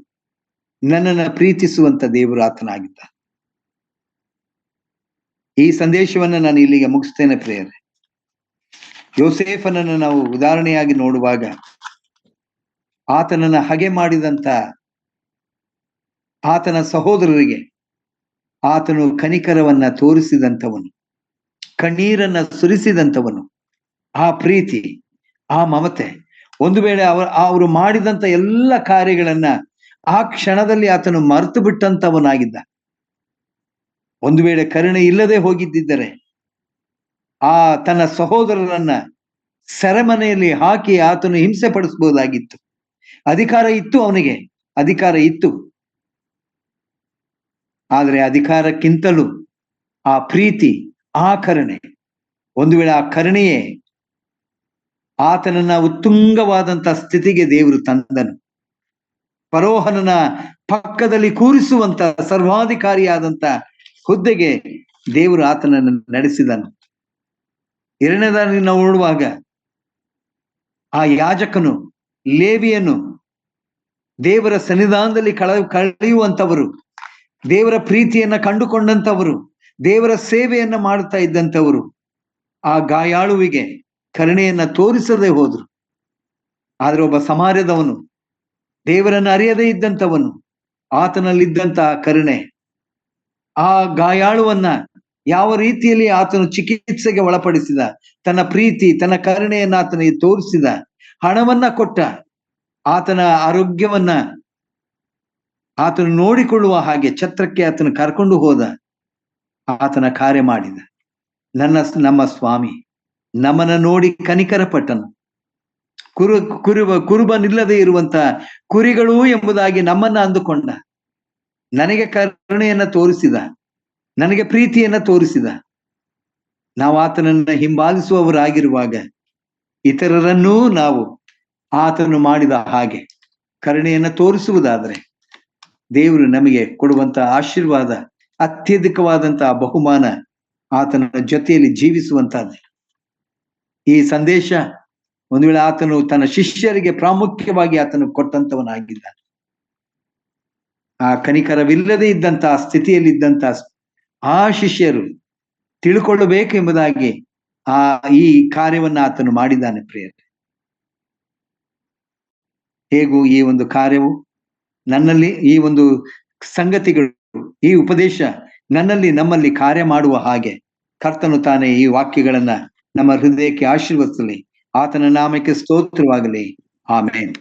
ನನ್ನನ್ನ ಪ್ರೀತಿಸುವಂತ ದೇವರು ಆತನಾಗಿದ್ದ. ಈ ಸಂದೇಶವನ್ನ ನಾನು ಇಲ್ಲಿಗೆ ಮುಗಿಸ್ತೇನೆ ಪ್ರಿಯರೇ. ಯೋಸೇಫನನ್ನು ನಾವು ಉದಾಹರಣೆಯಾಗಿ ನೋಡುವಾಗ ಆತನನ್ನ ಹಗೆ ಮಾಡಿದಂತ ಆತನ ಸಹೋದರರಿಗೆ ಆತನು ಕನಿಕರವನ್ನ ತೋರಿಸಿದಂಥವನು, ಕಣ್ಣೀರನ್ನ ಸುರಿಸಿದಂಥವನು. ಆ ಪ್ರೀತಿ, ಆ ಮಮತೆ, ಒಂದು ವೇಳೆ ಅವರು ಮಾಡಿದಂತ ಎಲ್ಲ ಕಾರ್ಯಗಳನ್ನ ಆ ಕ್ಷಣದಲ್ಲಿ ಆತನು ಮರೆತು ಬಿಟ್ಟಂತವನಾಗಿದ್ದ. ಒಂದು ವೇಳೆ ಕರುಣೆ ಇಲ್ಲದೆ ಹೋಗಿದ್ದರೆ ಆ ತನ್ನ ಸಹೋದರರನ್ನ ಸೆರೆಮನೆಯಲ್ಲಿ ಹಾಕಿ ಆತನು ಹಿಂಸೆ ಪಡಿಸಬಹುದಾಗಿತ್ತು. ಅಧಿಕಾರ ಇತ್ತು, ಅವನಿಗೆ ಅಧಿಕಾರ ಇತ್ತು. ಆದರೆ ಅಧಿಕಾರಕ್ಕಿಂತಲೂ ಆ ಪ್ರೀತಿ, ಆ ಕರುಣೆ, ಒಂದು ವೇಳೆ ಆ ಕರುಣೆಯೇ ಆತನನ್ನ ಉತ್ತುಂಗವಾದಂತ ಸ್ಥಿತಿಗೆ ದೇವರು ತಂದನು. ಫರೋಹನನ ಪಕ್ಕದಲ್ಲಿ ಕೂರಿಸುವಂತ ಸರ್ವಾಧಿಕಾರಿಯಾದಂತ ಹುದ್ದೆಗೆ ದೇವರು ಆತನನ್ನು ನಡೆಸಿದನು. ಎರಡನೇದಾಗಿ ನಾವು ನೋಡುವಾಗ ಆ ಯಾಜಕನು, ಲೇವಿಯನು ದೇವರ ಸನ್ನಿಧಾನದಲ್ಲಿ ಕಳೆಯುವಂತವರು, ದೇವರ ಪ್ರೀತಿಯನ್ನ ಕಂಡುಕೊಂಡಂತವರು, ದೇವರ ಸೇವೆಯನ್ನ ಮಾಡುತ್ತಾ ಇದ್ದಂಥವರು ಆ ಗಾಯಾಳುವಿಗೆ ಕರುಣೆಯನ್ನ ತೋರಿಸದೆ ಹೋದ್ರು. ಆದ್ರೆ ಒಬ್ಬ ಸಮಾರ್ಯದವನು, ದೇವರನ್ನು ಅರಿಯದೇ ಇದ್ದಂಥವನು, ಆತನಲ್ಲಿದ್ದಂತಹ ಕರುಣೆ ಆ ಗಾಯಾಳುವನ್ನ ಯಾವ ರೀತಿಯಲ್ಲಿ ಆತನು ಚಿಕಿತ್ಸೆಗೆ ಒಳಪಡಿಸಿದ, ತನ್ನ ಪ್ರೀತಿ ತನ್ನ ಕರುಣೆಯನ್ನ ಆತನಿಗೆ ತೋರಿಸಿದ, ಹಣವನ್ನ ಕೊಟ್ಟ, ಆತನ ಆರೋಗ್ಯವನ್ನ ಆತನು ನೋಡಿಕೊಳ್ಳುವ ಹಾಗೆ ಛತ್ರಕ್ಕೆ ಆತನು ಕರ್ಕೊಂಡು ಹೋದ, ಆತನ ಕಾರ್ಯ ಮಾಡಿದ. ನಮ್ಮ ಸ್ವಾಮಿ ನಮ್ಮನ್ನ ನೋಡಿ ಕನಿಕರ ಪಟ್ಟನು. ಕುರುಬನಿಲ್ಲದೆ ಇರುವಂತ ಕುರಿಗಳು ಎಂಬುದಾಗಿ ನಮ್ಮನ್ನ ಅಂದುಕೊಂಡ, ನನಗೆ ಕರುಣೆಯನ್ನ ತೋರಿಸಿದ, ನನಗೆ ಪ್ರೀತಿಯನ್ನ ತೋರಿಸಿದ. ನಾವು ಆತನನ್ನ ಹಿಂಬಾಲಿಸುವವರಾಗಿರುವಾಗ ಇತರರನ್ನೂ ನಾವು ಆತನು ಮಾಡಿದ ಹಾಗೆ ಕರುಣೆಯನ್ನ ತೋರಿಸುವುದಾದ್ರೆ ದೇವರು ನಮಗೆ ಕೊಡುವಂತ ಆಶೀರ್ವಾದ, ಅತ್ಯಧಿಕವಾದಂತಹ ಬಹುಮಾನ ಆತನ ಜೊತೆಯಲ್ಲಿ ಜೀವಿಸುವಂತಹದ್ದು. ಈ ಸಂದೇಶ ಒಂದು ವೇಳೆ ಆತನು ತನ್ನ ಶಿಷ್ಯರಿಗೆ ಪ್ರಾಮುಖ್ಯವಾಗಿ ಆತನು ಕೊಟ್ಟಂತವನಾಗಿದ್ದಾನೆ. ಆ ಕನಿಕರವಿಲ್ಲದೆ ಇದ್ದಂತಹ ಸ್ಥಿತಿಯಲ್ಲಿದ್ದಂತಹ ಆ ಶಿಷ್ಯರು ತಿಳ್ಕೊಳ್ಳಬೇಕೆಂಬುದಾಗಿ ಈ ಕಾರ್ಯವನ್ನ ಆತನು ಮಾಡಿದ್ದಾನೆ. ಪ್ರಿಯರೇ, ಹೇಗೂ ಈ ಒಂದು ಕಾರ್ಯವು ನನ್ನಲ್ಲಿ, ಈ ಒಂದು ಸಂಗತಿಗಳು, ಈ ಉಪದೇಶ ನಮ್ಮಲ್ಲಿ ಕಾರ್ಯ ಮಾಡುವ ಹಾಗೆ ಕರ್ತನು ತಾನೇ ಈ ವಾಕ್ಯಗಳನ್ನ ನಮ್ಮ ಹೃದಯಕ್ಕೆ ಆಶೀರ್ವದಿಸಲಿ. ಆತನ ನಾಮಕ್ಕೆ ಸ್ತೋತ್ರವಾಗಲಿ. ಆಮೆನ್.